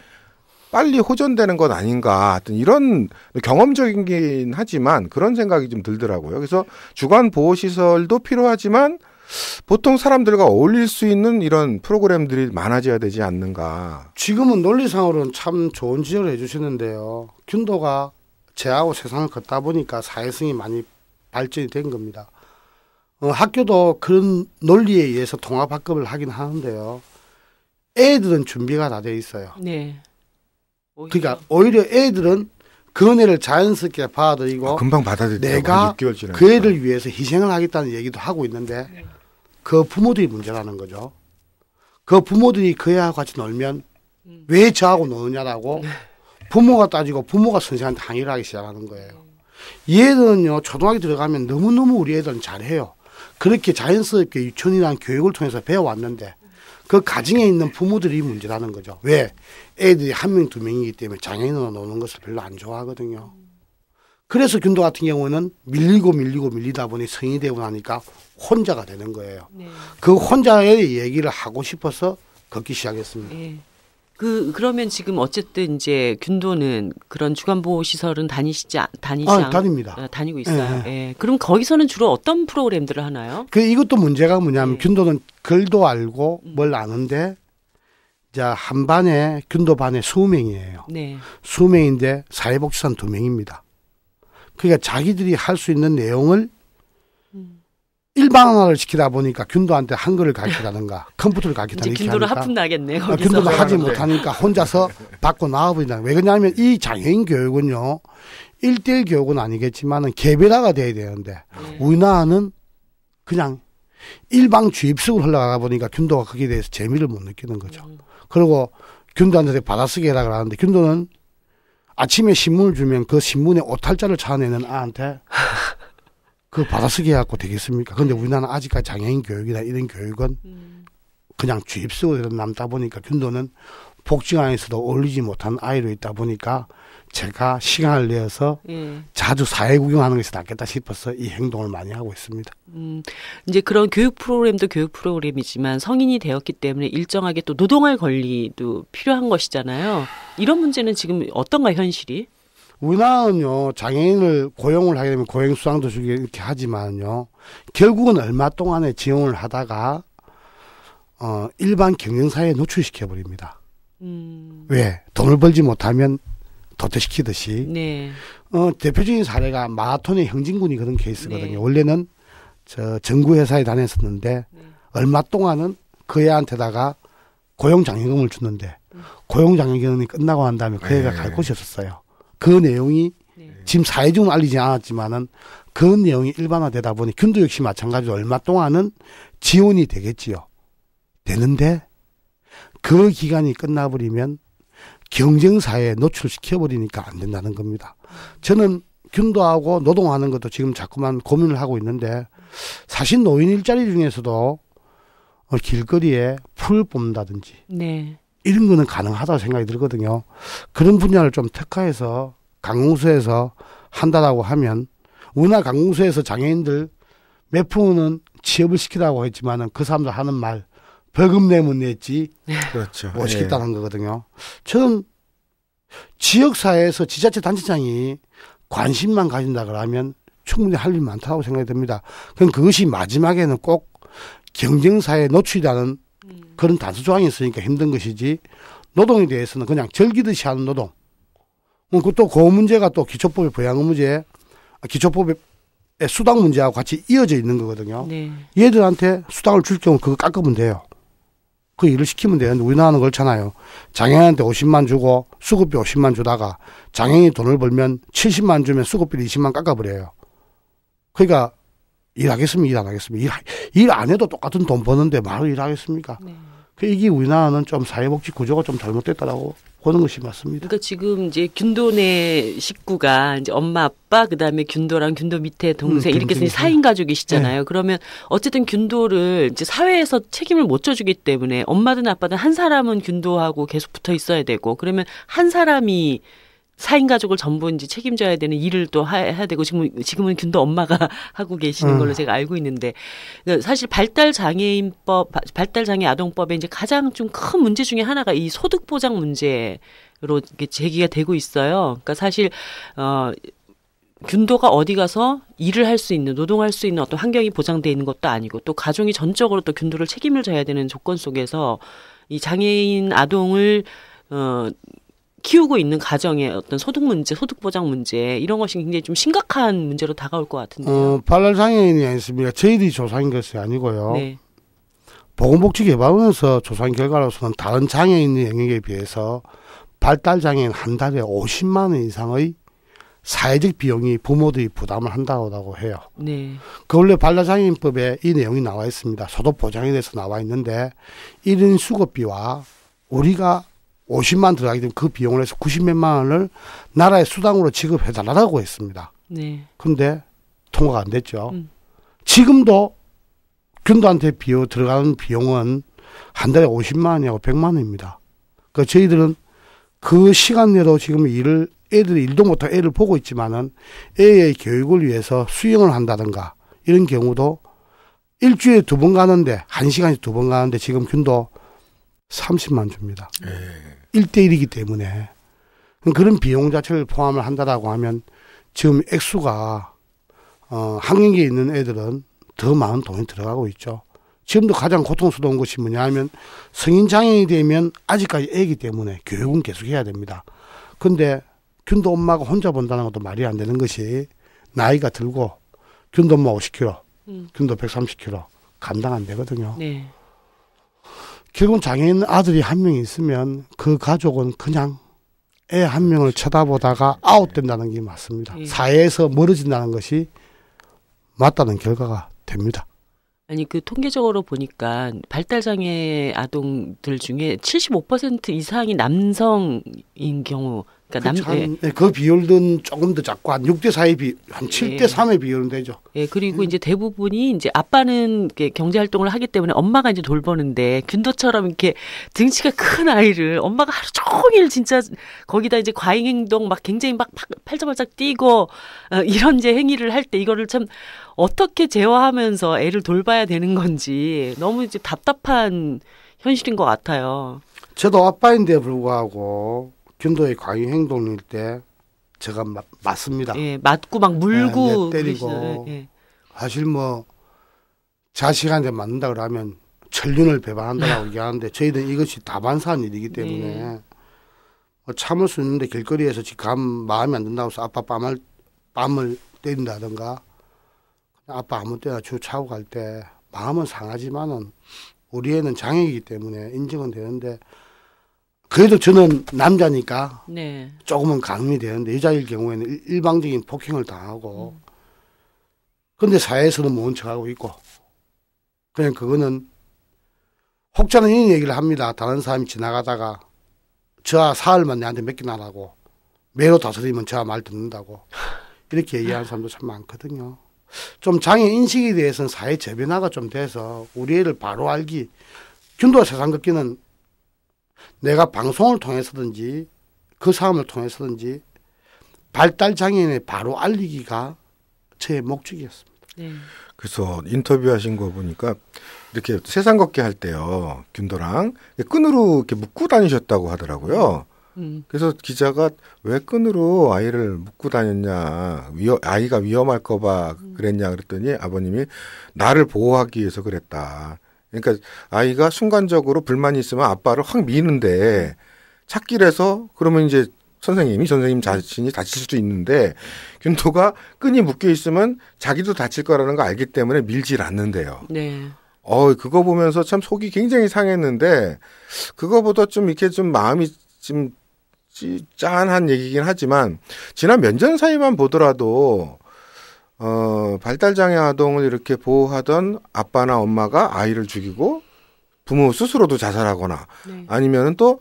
빨리 호전되는 것 아닌가. 하여튼 이런 경험적이긴 하지만 그런 생각이 좀 들더라고요. 그래서 주간 보호시설도 필요하지만 보통 사람들과 어울릴 수 있는 이런 프로그램들이 많아져야 되지 않는가. 지금은 논리상으로는 참 좋은 지적을 해주시는데요. 균도가 제하고 세상을 걷다 보니까 사회성이 많이 발전이 된 겁니다. 학교도 그런 논리에 의해서 통합학급을 하긴 하는데요. 애들은 준비가 다 돼 있어요. 네. 그러니까 오히려 애들은 그 은혜를 자연스럽게 받아들이고 금방 받아들이고 내가 그 애를 위해서 희생을 하겠다는 얘기도 하고 있는데 그 부모들이 문제라는 거죠. 그 부모들이 그 애하고 같이 놀면 왜 저하고 노느냐라고 부모가 따지고 부모가 선생한테 항의를 하기 시작하는 거예요. 얘들은요 초등학교 들어가면 너무너무 우리 애들은 잘해요. 그렇게 자연스럽게 유치원이라는 교육을 통해서 배워왔는데 그 가정에 있는 부모들이 문제라는 거죠. 왜? 애들이 1명, 2명이기 때문에 장애인으로 노는 것을 별로 안 좋아하거든요. 그래서 균도 같은 경우는 밀리다 보니 성인이 되고 나니까 혼자가 되는 거예요. 네. 그 혼자의 얘기를 하고 싶어서 걷기 시작했습니다. 네. 그러면 지금 어쨌든 이제 균도는 그런 주간보호 시설은 다닙니다. 다니고 있어요. 네. 네. 그럼 거기서는 주로 어떤 프로그램들을 하나요? 이것도 문제가 뭐냐면 균도는 글도 알고 뭘 아는데 자, 한 반에 균도 반에 20명이에요. 네. 20명인데 사회복지사는 2명입니다. 그러니까 자기들이 할 수 있는 내용을 일반화를 시키다 보니까 균도한테 한글을 가르치라든가 컴퓨터를 가르치다 이렇게 균도는 하니까 하품 나겠네. 균도는 하지 못하니까 혼자서 받고 나와버린다. 왜 그러냐면 이 장애인 교육은요 1:1 교육은 아니겠지만은 개별화가 돼야 되는데 우리나라는 그냥 일방 주입식으로 흘러가다 보니까 균도가 거기에 대해서 재미를 못 느끼는 거죠. 그리고 균도한테 받아쓰기 해라 그러는데 균도는 아침에 신문을 주면 그 신문에 오탈자를 찾아내는 아한테 그 받아쓰기 해갖고 되겠습니까? 근데 우리나라는 아직까지 장애인 교육이나 이런 교육은 그냥 주입식으로 남다 보니까 균도는 복지관에서도 어울리지 못한 아이로 있다 보니까 제가 시간을 내어서 자주 사회 구경하는 것이 낫겠다 싶어서 이 행동을 많이 하고 있습니다. 이제 그런 교육 프로그램도 교육 프로그램이지만 성인이 되었기 때문에 일정하게 또 노동할 권리도 필요한 것이잖아요. 이런 문제는 지금 어떤가 현실이? 우리나라는요 장애인을 고용을 하게 되면 고용수당도 주기 이렇게 하지만요 결국은 얼마 동안에 지원을 하다가 일반 경영사회에 노출시켜 버립니다. 왜? 돈을 벌지 못하면 도태시키듯이. 네. 대표적인 사례가 마라톤의 형진군이 그런 케이스거든요. 네. 원래는 정부회사에 다녔었는데 얼마 동안은 그 애한테다가 고용장려금을 줬는데 고용장려금이 끝나고 난 다음에 그 애가 갈 곳이 없었어요. 그 내용이 지금 사회적으로 알리지 않았지만은 그 내용이 일반화되다 보니 균도 역시 마찬가지로 얼마 동안은 지원이 되겠지요. 되는데 그 기간이 끝나버리면 경쟁사회에 노출시켜버리니까 안 된다는 겁니다. 저는 균도하고 노동하는 것도 지금 자꾸만 고민을 하고 있는데 사실 노인 일자리 중에서도 길거리에 풀 뽑는다든지 네. 이런 거는 가능하다고 생각이 들거든요. 그런 분야를 좀 특화해서 관공서에서 한다라고 하면 우리나라 관공서에서 장애인들 몇 프로는 취업을 시키라고 했지만은 그 사람들 하는 말 벌금 내면 냈지 그렇죠. 못 시켰다는 거거든요. 저는 지역사회에서 지자체 단체장이 관심만 가진다 그러면 충분히 할 일 많다고 생각이 듭니다. 그럼 그것이 마지막에는 꼭 경쟁사에 노출이라는 그런 단수 조항이 있으니까 힘든 것이지 노동에 대해서는 그냥 즐기듯이 하는 노동. 또 그 문제가 또 기초법의 부양 문제, 기초법의 수당 문제하고 같이 이어져 있는 거거든요. 네. 얘들한테 수당을 줄 경우 그거 깎으면 돼요. 그 일을 시키면 되는데 우리나라는 그렇잖아요. 장애인한테 50만 주고 수급비 50만 주다가 장애인이 돈을 벌면 70만 주면 수급비를 20만 깎아버려요. 그러니까 일하겠습니까? 일 안 하겠습니까? 일 안 해도 똑같은 돈 버는데 바로 일하겠습니까? 네. 이게 우리나라는 좀 사회복지 구조가 좀 잘못됐다라고 보는 것이 맞습니다. 그러니까 지금 이제 균도 내 식구가 이제 엄마 아빠 그다음에 균도랑 균도 밑에 동생 이렇게 해서 4인 가족이시잖아요. 네. 그러면 어쨌든 균도를 이제 사회에서 책임을 못 져주기 때문에 엄마든 아빠든 한 사람은 균도하고 계속 붙어 있어야 되고 그러면 한 사람이 4인 가족을 전부 이제 책임져야 되는 일을 또 해야 되고 지금은 균도 엄마가 하고 계시는 걸로 제가 알고 있는데 사실 발달장애인법, 발달장애 아동법에 이제 가장 좀 큰 문제 중에 하나가 이 소득 보장 문제로 이렇게 제기가 되고 있어요. 그러니까 사실 균도가 어디 가서 일을 할 수 있는 노동할 수 있는 어떤 환경이 보장돼 있는 것도 아니고 또 가정이 전적으로 또 균도를 책임을 져야 되는 조건 속에서 이 장애인 아동을 키우고 있는 가정의 어떤 소득 문제, 소득 보장 문제 이런 것이 굉장히 좀 심각한 문제로 다가올 것 같은데요. 발달장애인이 아니습니까? 저희들이 조사한 것이 아니고요. 네. 보건복지개발원에서 조사한 결과로서는 다른 장애인의 영역에 비해서 발달장애인 한 달에 50만 원 이상의 사회적 비용이 부모들이 부담을 한다고 해요. 네. 그 원래 발달장애인법에 이 내용이 나와 있습니다. 소득 보장에 대해서 나와 있는데 1인 수급비와 우리가 50만 들어가기 때문에 그 비용을 해서 90몇만 원을 나라의 수당으로 지급해달라고 했습니다. 네. 근데 통과가 안 됐죠. 지금도 균도한테 들어가는 비용은 한 달에 50만 원이하고 100만 원입니다. 그러니까 저희들은 그 시간 내로 지금 애들이 일도 못하고 애를 보고 있지만은 애의 교육을 위해서 수영을 한다든가 이런 경우도 일주일에 2번 가는데 1시간에 2번 가는데 지금 균도 30만 줍니다. 1대1이기 때문에 그런 비용 자체를 포함을 한다라고 하면 지금 액수가 학령기에 있는 애들은 더 많은 돈이 들어가고 있죠. 지금도 가장 고통스러운 것이 뭐냐 하면 성인 장애인이 되면 아직까지 애기 때문에 교육은 계속해야 됩니다. 근데 균도 엄마가 혼자 본다는 것도 말이 안 되는 것이 나이가 들고 균도 엄마 50kg, 균도 130kg 감당 안 되거든요. 네. 결국은 장애인 아들이 한 명 있으면 그 가족은 그냥 애 한 명을 쳐다보다가 아웃된다는 게 맞습니다. 예. 사회에서 멀어진다는 것이 맞다는 결과가 됩니다. 아니 그 통계적으로 보니까 발달장애 아동들 중에 75% 이상이 남성인 경우 그러니까 그 비율은 조금 더 작고 한 6대 4의 한 7대 3의 비율은 되죠. 예, 그리고 이제 대부분이 이제 아빠는 경제 활동을 하기 때문에 엄마가 이제 돌보는데 균도처럼 이렇게 등치가 큰 아이를 엄마가 하루 종일 진짜 거기다 이제 과잉 행동 막 굉장히 막 팔짝팔짝 뛰고 이런 이제 행위를 할 때 이거를 참 어떻게 제어하면서 애를 돌봐야 되는 건지 너무 이제 답답한 현실인 것 같아요. 저도 아빠인데 불구하고 균도의 과잉 행동일 때 제가 맞습니다. 예, 맞고 막 물고 때리고 사실 뭐 자식한테 맞는다 그러면 천륜을 배반한다고 얘기하는데 저희들은 이것이 다반사한 일이기 때문에 뭐 참을 수 있는데 길거리에서 지금 마음에 안 든다고 해서 아빠 뺨을 때린다든가 아빠 아무 때나 주차하고 갈 때 마음은 상하지만은 우리 애는 장애이기 때문에 인정은 되는데 그래도 저는 남자니까 조금은 가능이 되는데 여자일 경우에는 일방적인 폭행을 당하고 근데 사회에서는 모른 척하고 있고 그냥 그거는 혹자는 이런 얘기를 합니다. 다른 사람이 지나가다가 저 사흘만 내한테 맡기나라고 매로 다스리면 저 말 듣는다고 이렇게 얘기하는 사람도 참 많거든요. 좀 장애 인식에 대해서는 사회 재변화가 좀 돼서 우리 애를 바로 알기, 균도가 세상 걷기는 내가 방송을 통해서든지 그 사람을 통해서든지 발달 장애인을 바로 알리기가 제 목적이었습니다. 네. 그래서 인터뷰하신 거 보니까 이렇게 세상 걷기 할 때요, 균도랑 끈으로 이렇게 묶고 다니셨다고 하더라고요. 그래서 기자가 왜 끈으로 아이를 묶고 다녔냐, 아이가 위험할까 봐 그랬냐 그랬더니 아버님이 나를 보호하기 위해서 그랬다. 그러니까 아이가 순간적으로 불만이 있으면 아빠를 확 미는데 찾길에서 그러면 이제 선생님 자신이 다칠 수도 있는데 균도가 끈이 묶여 있으면 자기도 다칠 거라는 거 알기 때문에 밀질 않는데요. 네. 그거 보면서 참 속이 굉장히 상했는데 그거보다 좀 이렇게 좀 마음이 좀 짠한 얘기긴 하지만 지난 몇 년 사이만 보더라도 발달장애 아동을 이렇게 보호하던 아빠나 엄마가 아이를 죽이고 부모 스스로도 자살하거나 네. 아니면은 또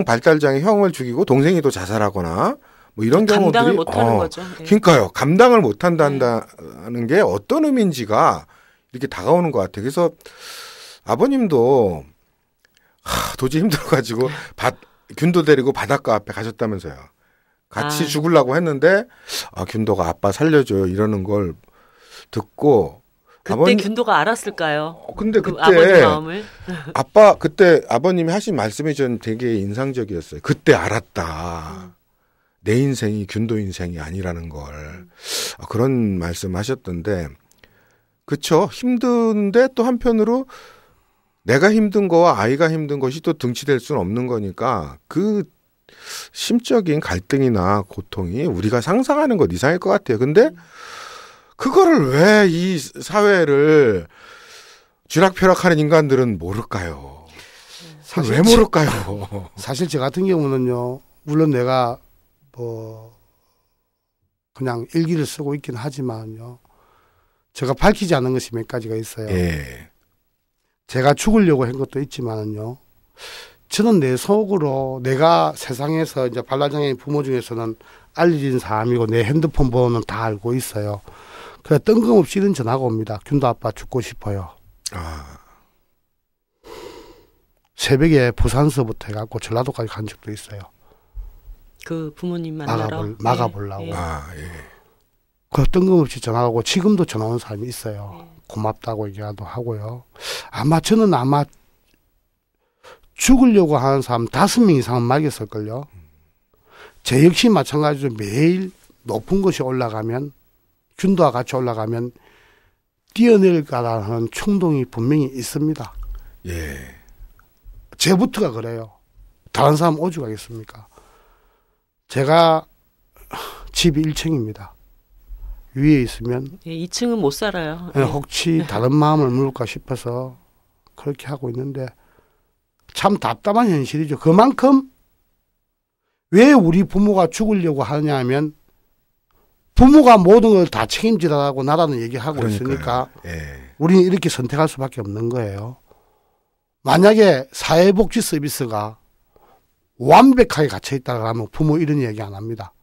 발달장애 형을 죽이고 동생이 또 자살하거나 뭐 이런 경우들이 감당을 못하는 거죠. 네. 그러니까요. 감당을 못한다는 게 어떤 의미인지가 이렇게 다가오는 것 같아요. 그래서 아버님도 도저히 힘들어가지고 균도 데리고 바닷가 앞에 가셨다면서요. 같이 죽으려고 했는데 균도가 아빠 살려줘요 이러는 걸 듣고 그때 균도가 알았을까요? 근데 그 그때 아버지 마음을 그때 아버님이 하신 말씀이 전 되게 인상적이었어요. 그때 알았다. 내 인생이 균도 인생이 아니라는 걸 그런 말씀하셨던데 그렇죠. 힘든데 또 한편으로 내가 힘든 거와 아이가 힘든 것이 또 등치될 수는 없는 거니까 그 심적인 갈등이나 고통이 우리가 상상하는 것 이상일 것 같아요. 근데 그거를 왜 이 사회를 쥐락펴락하는 인간들은 모를까요? 왜 모를까요? 사실 저 같은 경우는요. 물론 내가 그냥 일기를 쓰고 있긴 하지만요. 제가 밝히지 않은 것이 몇 가지가 있어요. 예. 제가 죽으려고 한 것도 있지만은요. 저는 내 속으로 내가 세상에서 이제 발달장애인 부모 중에서는 알려진 사람이고 내 핸드폰 번호는 다 알고 있어요. 그래서 뜬금없이 이런 전화가 옵니다. 균도 아빠 죽고 싶어요. 새벽에 부산서부터 해갖고 전라도까지 간 적도 있어요. 그 부모님 만나러 막아보려고. 네. 예. 그 뜬금없이 전화가 오고 지금도 전화 오는 사람이 있어요. 고맙다고 얘기도 하고요. 저는 죽으려고 하는 사람 5명 이상은 말겠을걸요. 제 역시 마찬가지로 매일 높은 곳이 올라가면 균도와 같이 올라가면 뛰어내릴까라는 충동이 분명히 있습니다. 예. 제부터가 그래요. 다른 사람 오죽하겠습니까? 제가 집이 1층입니다. 위에 있으면 2층은 못 살아요. 혹시 다른 마음을 물을까 싶어서 그렇게 하고 있는데 참 답답한 현실이죠. 그만큼 왜 우리 부모가 죽으려고 하느냐 하면 부모가 모든 걸 다 책임지라고 나라는 얘기하고 있으니까 우리는 이렇게 선택할 수밖에 없는 거예요. 만약에 사회복지 서비스가 완벽하게 갇혀있다고 하면 부모 이런 얘기 안 합니다.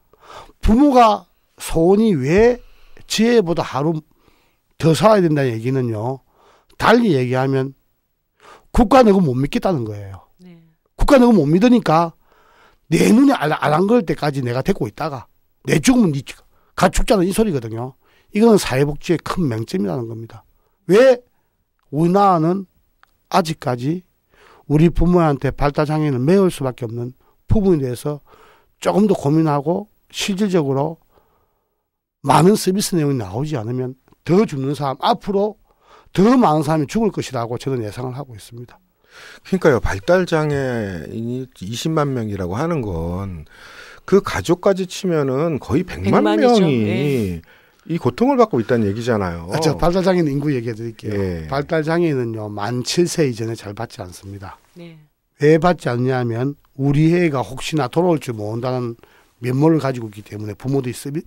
부모가 소원이 왜 지혜보다 하루 더 살아야 된다는 얘기는요. 달리 얘기하면 국가 내고 못 믿겠다는 거예요. 네. 국가 내고 못 믿으니까 내 눈에 안 걸릴 때까지 내가 데리고 있다가 내 죽으면 니 가축자는 이 소리거든요. 이거는 사회복지의 큰 맹점이라는 겁니다. 왜 우리나라는 아직까지 우리 부모한테 발달장애인을 메울 수밖에 없는 부분에 대해서 조금 더 고민하고 실질적으로 많은 서비스 내용이 나오지 않으면 더 죽는 사람, 앞으로 더 많은 사람이 죽을 것이라고 저는 예상을 하고 있습니다. 그러니까요. 발달장애인이 20만 명이라고 하는 건 그 가족까지 치면은 거의 100만 명이 네. 이 고통을 받고 있다는 얘기잖아요. 저 발달장애인 인구 얘기해 드릴게요. 예. 발달장애인은요. 만 7세 이전에 잘 받지 않습니다. 네. 왜 받지 않냐면 우리 애가 혹시나 돌아올 줄 모른다는 면모를 가지고 있기 때문에 부모들이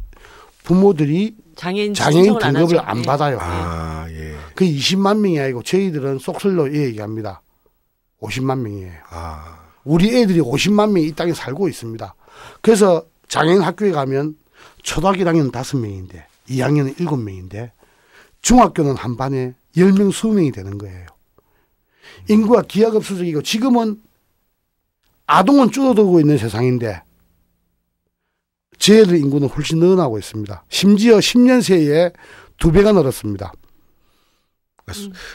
장애인 등급을 안 받아요. 예. 그 20만 명이 아니고 저희들은 쏙슬로 얘기합니다. 50만 명이에요. 우리 애들이 50만 명이 이 땅에 살고 있습니다. 그래서 장애인 학교에 가면 초등학교 1학년은 5명인데 2학년은 7명인데 중학교는 한 반에 10명, 20명이 되는 거예요. 인구가 기하급수적이고 지금은 아동은 줄어들고 있는 세상인데 저희들 인구는 훨씬 늘어나고 있습니다. 심지어 10년 새에 2배가 늘었습니다.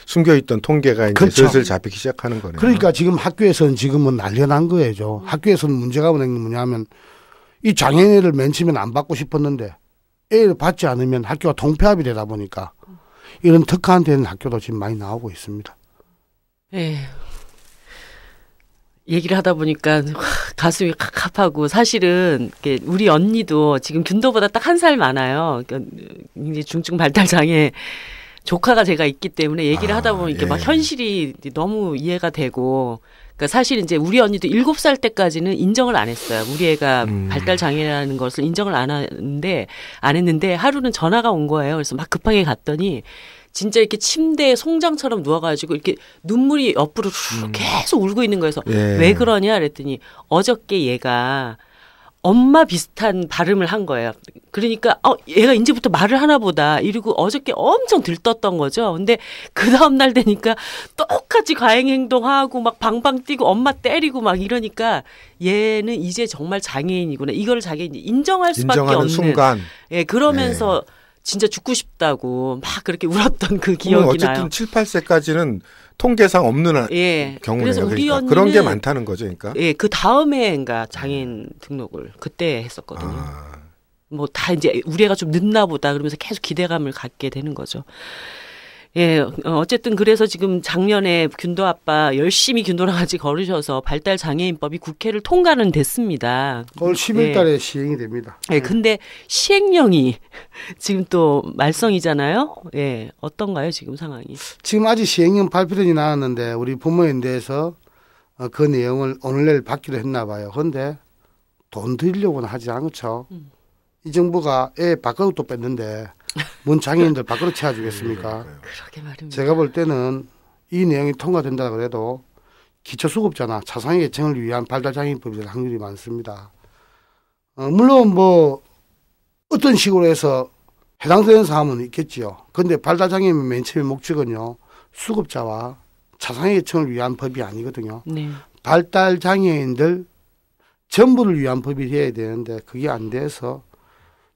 숨겨있던 통계가 이제 그렇죠. 슬슬 잡히기 시작하는 거네요. 그러니까 지금 학교에서는 지금은 난리가 난 거예요. 학교에서는 문제가 뭐냐면 이 장애인을 맨 처음엔 안 받고 싶었는데 애를 받지 않으면 학교가 통폐합이 되다 보니까 이런 특화한 되는 학교도 지금 많이 나오고 있습니다. 예. 얘기를 하다 보니까 가슴이 캅캅하고 사실은 우리 언니도 지금 균도보다 딱 1살 많아요. 그러니까 이제 중증 발달 장애 조카가 제가 있기 때문에 얘기를 하다 보면 이게 막 현실이 너무 이해가 되고, 그러니까 사실 이제 우리 언니도 7살 때까지는 인정을 안 했어요. 우리 애가 발달 장애라는 것을 인정을 안 했는데 하루는 전화가 온 거예요. 그래서 막 급하게 갔더니 진짜 이렇게 침대에 송장처럼 누워가지고 이렇게 눈물이 옆으로 계속 울고 있는 거여서 왜 그러냐 그랬더니 어저께 얘가 엄마 비슷한 발음을 한 거예요. 그러니까 얘가 이제부터 말을 하나 보다 이러고 어저께 엄청 들떴던 거죠. 근데 그 다음 날 되니까 똑같이 과잉 행동하고 막 방방 뛰고 엄마 때리고 막 이러니까 얘는 이제 정말 장애인이구나. 이걸 자기 인정할 수밖에 없는 순간. 예, 그러면서 진짜 죽고 싶다고 막 그렇게 울었던 그 기억이 어쨌든 나요. 7, 8세까지는 통계상 없는 경우네요. 그래서 우리 그러니까 언니는 그런 게 많다는 거죠, 그러니까. 예, 그 다음에인가 장애인 등록을 그때 했었거든요. 뭐 다 이제 우리 애가 좀 늦나 보다 그러면서 계속 기대감을 갖게 되는 거죠. 예, 어쨌든 그래서 지금 작년에 균도 아빠 열심히 균도랑 같이 걸으셔서 발달 장애인법이 국회를 통과는 됐습니다. 올 10일 달에 시행이 됩니다. 예, 근데 시행령이 지금 또 말썽이잖아요. 예, 어떤가요, 지금 상황이? 지금 아직 시행령 발표되지 않았는데 우리 부모님대에서 그 내용을 오늘 내일 받기로 했나 봐요. 그런데 돈 드리려고는 하지 않죠. 이 정부가 애 밥그릇도 뺐는데 뭔 장애인들 밥그릇 채워주겠습니까? 그러게 말입니다. 제가 볼 때는 이 내용이 통과된다 그래도 기초수급자나 차상위 계층을 위한 발달장애인법이 될 확률이 많습니다. 물론 뭐 어떤 식으로 해서 해당되는 사람은 있겠지요. 그런데 발달장애인 맨 처음에 목적은요. 수급자와 차상위 계층을 위한 법이 아니거든요. 네. 발달장애인들 전부를 위한 법이 돼야 되는데 그게 안 돼서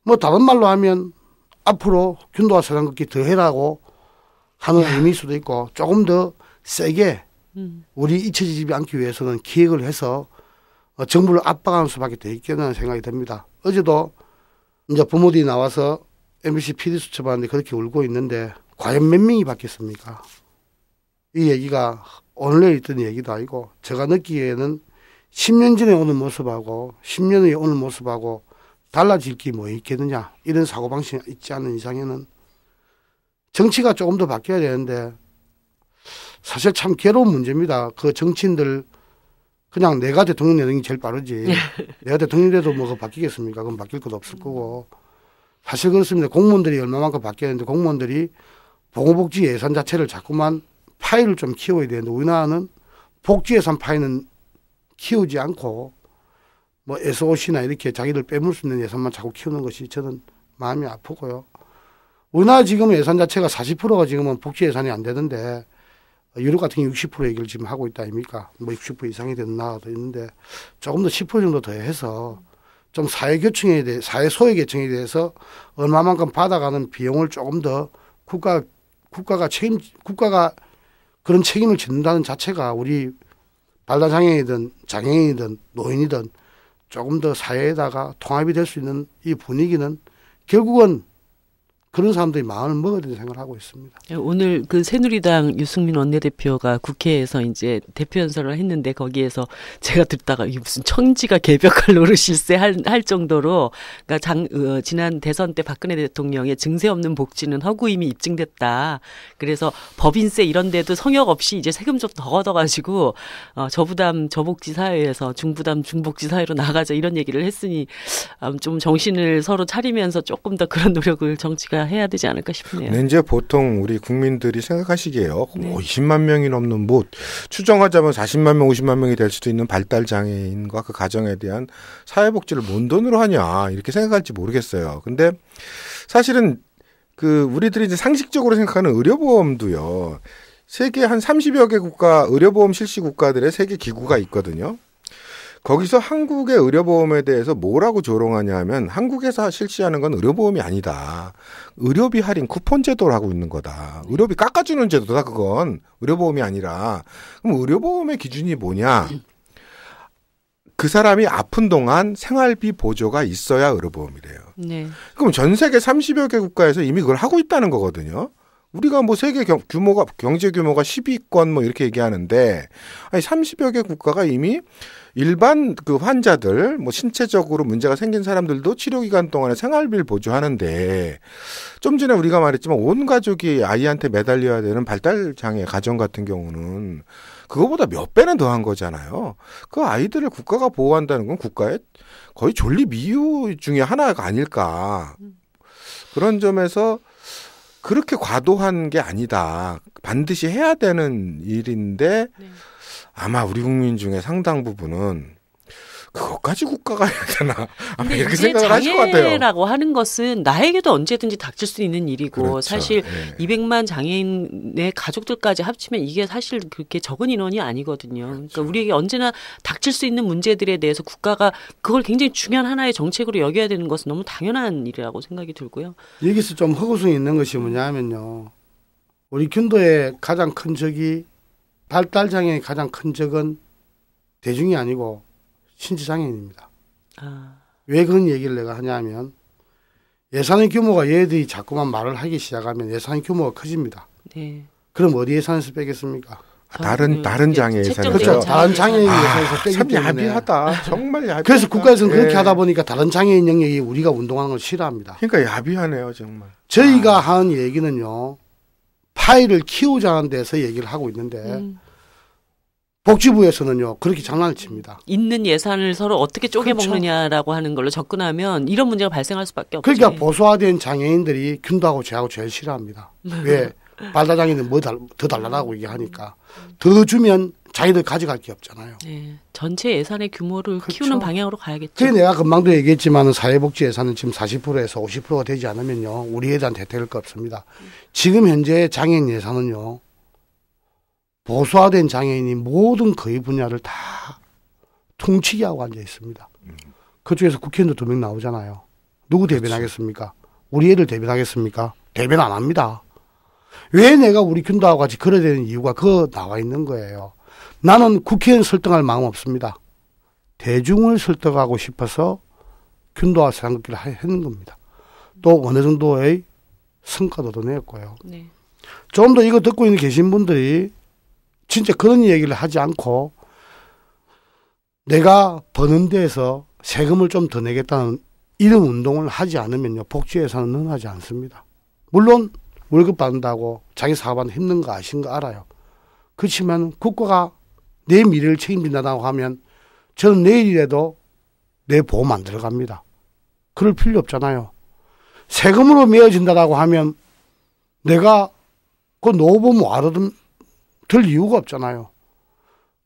뭐 다른 말로 하면 앞으로 균도와 세상 걷기 더 해라고 하는 의미일 수도 있고 조금 더 세게 우리 잊혀지지 않기 위해서는 기획을 해서 정부를 압박하는 수밖에 더 있겠다는 생각이 듭니다. 어제도 이제 부모들이 나와서 MBC PD 수첩하는데 그렇게 울고 있는데 과연 몇 명이 받겠습니까? 이 얘기가 오늘 내일 있던 얘기도 아니고 제가 느끼기에는 10년 전에 오는 모습하고 10년 후에 오는 모습하고 달라질 게 뭐 있겠느냐 이런 사고방식이 있지 않은 이상에는 정치가 조금 더 바뀌어야 되는데 사실 참 괴로운 문제입니다. 그 정치인들 그냥 내가 대통령 되는 게 제일 빠르지 내가 대통령 돼도 뭐가 바뀌겠습니까? 그건 바뀔 것도 없을 거고 사실 그렇습니다. 공무원들이 얼마만큼 바뀌었는데 공무원들이 보건복지 예산 자체를 자꾸만 파일을 좀 키워야 되는데 우리나라는 복지 예산 파일은 키우지 않고 뭐 SOC나 이렇게 자기들 빼물 수 있는 예산만 자꾸 키우는 것이 저는 마음이 아프고요. 우리나라 지금 예산 자체가 40%가 지금은 복지 예산이 안 되는데 유럽 같은 게 60% 얘기를 지금 하고 있다 아닙니까? 뭐 60% 이상이 되는 나라도 있는데 조금 더 10% 정도 더 해서 좀 사회 소외 계층에 대해서 얼마만큼 받아가는 비용을 조금 더 국가가 그런 책임을 짓는다는 자체가 우리 발달장애인이든 장애인이든 노인이든 조금 더 사회에다가 통합이 될 수 있는 이 분위기는 결국은 그런 사람들이 마음을 먹어야 된다고 생각을 하고 있습니다. 오늘 그 새누리당 유승민 원내대표가 국회에서 이제 대표 연설을 했는데 거기에서 제가 듣다가 이게 무슨 청지가 개벽할 노릇일세 할 정도로 그러니까 지난 대선 때 박근혜 대통령의 증세 없는 복지는 허구임이 입증됐다. 그래서 법인세 이런 데도 성역 없이 이제 세금 좀 더 걷어가지고 저부담 저복지 사회에서 중부담 중복지 사회로 나가자 이런 얘기를 했으니 좀 정신을 서로 차리면서 조금 더 그런 노력을 정치가 해야 되지 않을까 싶네요. 네, 이제 보통 우리 국민들이 생각하시기에요. 20만 명이 넘는 뭐 추정하자면 40만 명, 50만 명이 될 수도 있는 발달 장애인과 그 가정에 대한 사회복지를 뭔 돈으로 하냐 이렇게 생각할지 모르겠어요. 근데 사실은 우리들이 이제 상식적으로 생각하는 의료보험도요. 세계 한 30여 개 국가 의료보험 실시 국가들의 세계 기구가 있거든요. 거기서 한국의 의료보험에 대해서 뭐라고 조롱하냐 하면 한국에서 실시하는 건 의료보험이 아니다. 의료비 할인 쿠폰 제도를 하고 있는 거다. 의료비 깎아주는 제도다 그건. 의료보험이 아니라. 그럼 의료보험의 기준이 뭐냐. 그 사람이 아픈 동안 생활비 보조가 있어야 의료보험이래요. 네. 그럼 전 세계 30여 개 국가에서 이미 그걸 하고 있다는 거거든요. 우리가 뭐 세계 경제 규모가 10위권 뭐 이렇게 얘기하는데 아니 30여 개 국가가 이미 일반 그 환자들 뭐 신체적으로 문제가 생긴 사람들도 치료 기간 동안에 생활비를 보조하는데 좀 전에 우리가 말했지만 온 가족이 아이한테 매달려야 되는 발달 장애 가정 같은 경우는 그거보다 몇 배는 더한 거잖아요. 그 아이들을 국가가 보호한다는 건 국가의 거의 존립 이유 중에 하나가 아닐까. 그런 점에서 그렇게 과도한 게 아니다. 반드시 해야 되는 일인데 네. 아마 우리 국민 중에 상당 부분은 그것까지 국가가 해야 되나 아마 이렇게 생각을 하실 것 같아요. 장애라고 하는 것은 나에게도 언제든지 닥칠 수 있는 일이고 그렇죠. 사실 네. 200만 장애인의 가족들까지 합치면 이게 사실 그렇게 적은 인원이 아니거든요. 그러니까 그렇죠. 우리에게 언제나 닥칠 수 있는 문제들에 대해서 국가가 그걸 굉장히 중요한 하나의 정책으로 여겨야 되는 것은 너무 당연한 일이라고 생각이 들고요. 여기서 좀 허구성이 있는 것이 뭐냐면요. 우리 균도의 가장 큰 적이 발달장애의 가장 큰 적은 대중이 아니고 신체장애인입니다. 왜 그런 얘기를 내가 하냐면 예산의 규모가 얘들이 자꾸만 말을 하기 시작하면 예산의 규모가 커집니다. 네. 그럼 어디 예산에서 빼겠습니까? 다른 장애 예산에서. 그렇죠. 다른 장애인 예산에서 빼기 참 때문에. 야비하다. 정말 야비하다. 그래서 국가에서는 네. 그렇게 하다 보니까 다른 장애인 영역이 우리가 운동하는 걸 싫어합니다. 그러니까 야비하네요 정말. 저희가 하는 얘기는요. 파일을 키우자는 데서 얘기를 하고 있는데 복지부에서는요. 그렇게 장난을 칩니다. 있는 예산을 서로 어떻게 쪼개 그렇죠. 먹느냐라고 하는 걸로 접근하면 이런 문제가 발생할 수밖에 없죠. 그러니까 보수화된 장애인들이 균도하고 저하고 제일 싫어합니다. 왜? 발달장애인은 뭐 더 달라고 얘기하니까. 더 주면 자기들 가져갈 게 없잖아요. 네. 전체 예산의 규모를 그렇죠. 키우는 방향으로 가야겠죠. 그래 내가 금방도 얘기했지만 사회복지 예산은 지금 40%에서 50%가 되지 않으면요. 우리에 대한 대책할 거 없습니다. 지금 현재 장애인 예산은요. 보수화된 장애인이 모든 거의 분야를 다 통치기 하고 앉아 있습니다. 그쪽에서 국회의원도 2명 나오잖아요. 누구 대변하겠습니까? 우리 애들 대변하겠습니까? 대변 안 합니다. 왜 내가 우리 균도하고 같이 그래야 되는 이유가 그거 나와 있는 거예요. 나는 국회의원 설득할 마음 없습니다. 대중을 설득하고 싶어서 균도화 상급기를 하는 겁니다. 또 어느 정도의 성과도 얻어냈고요. 네. 좀 더 이거 듣고 있는 계신 분들이 진짜 그런 얘기를 하지 않고 내가 버는 데에서 세금을 좀 더 내겠다는 이런 운동을 하지 않으면요. 복지 예산은 능하지 않습니다. 물론 월급 받는다고 자기 사업하는 힘든 거 아신 거 알아요. 그렇지만 국가가 내 미래를 책임진다고 하면 저는 내일이라도 내 보험 안 들어갑니다. 그럴 필요 없잖아요. 세금으로 메어진다고 하면 내가 그 노후보험 와도 들 이유가 없잖아요.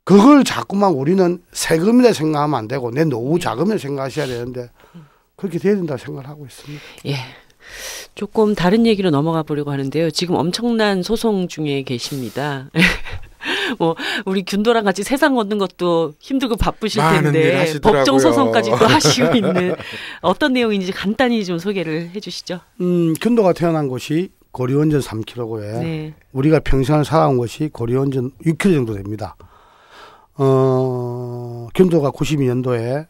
그걸 자꾸만 우리는 세금이라 생각하면 안 되고 내 노후 자금이라 생각하셔야 되는데 그렇게 돼야 된다고 생각을 하고 있습니다. 예. 조금 다른 얘기로 넘어가 보려고 하는데요. 지금 엄청난 소송 중에 계십니다. 뭐 우리 균도랑 같이 세상 얻는 것도 힘들고 바쁘실 텐데 법정 소송까지 또 하시고 있는 어떤 내용인지 간단히 좀 소개를 해주시죠. 균도가 태어난 곳이 고리원전 3km고에 네. 우리가 평생을 살아온 것이 고리원전 6km 정도 됩니다. 균도가 92년도에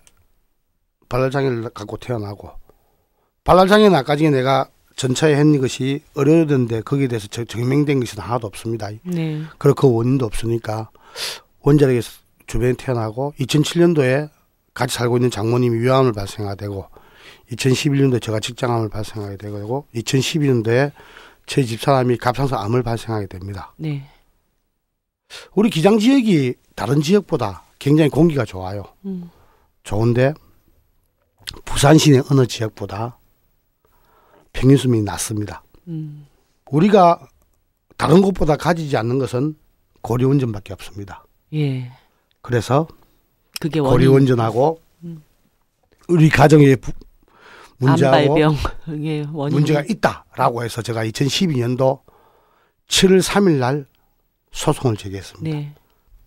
발달장애를 갖고 태어나고 발달장애는 아까 전에 내가 전차에 했는 것이 어려웠는데 거기에 대해서 증명된 것은 하나도 없습니다. 네. 그리고 그 원인도 없으니까 원자력에 주변에 태어나고 2007년도에 같이 살고 있는 장모님이 위암을 발생하게 되고 2011년도에 제가 직장암을 발생하게 되고 2012년도에 제 집사람이 갑상선 암을 발생하게 됩니다. 네. 우리 기장 지역이 다른 지역보다 굉장히 공기가 좋아요. 좋은데 부산 시내 어느 지역보다 평균 수명이 낮습니다. 우리가 다른 곳보다 가지지 않는 것은 고리원전밖에 없습니다. 예. 그래서 그게 고리원전하고 우리 가정의 문제하고 암발병의 원인 문제가 있다라고 해서 제가 2012년도 7월 3일 날 소송을 제기했습니다. 네.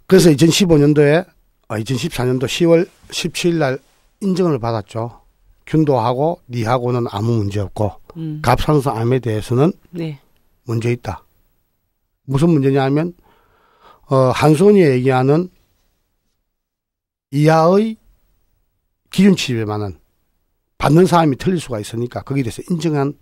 그래서 2014년도 10월 17일 날 인정을 받았죠. 균도하고 니하고는 아무 문제 없고 갑상선 암에 대해서는 네. 문제 있다. 무슨 문제냐 하면 한손이 얘기하는 이하의 기준치에만은 받는 사람이 틀릴 수가 있으니까 거기에 대해서 인정한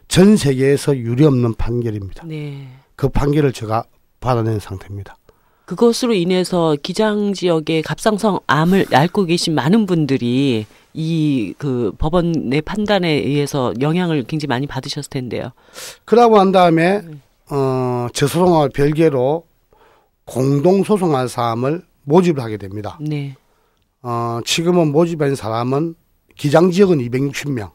전 세계에서 유례없는 판결입니다. 네. 그 판결을 제가 받아낸 상태입니다. 그것으로 인해서 기장 지역의 갑상선 암을 앓고 계신 많은 분들이 이 그 법원의 판단에 의해서 영향을 굉장히 많이 받으셨을 텐데요. 그러고 난 다음에 저 소송과 별개로 공동 소송할 사람을 모집을 하게 됩니다. 네. 지금은 모집한 사람은 기장 지역은 260명,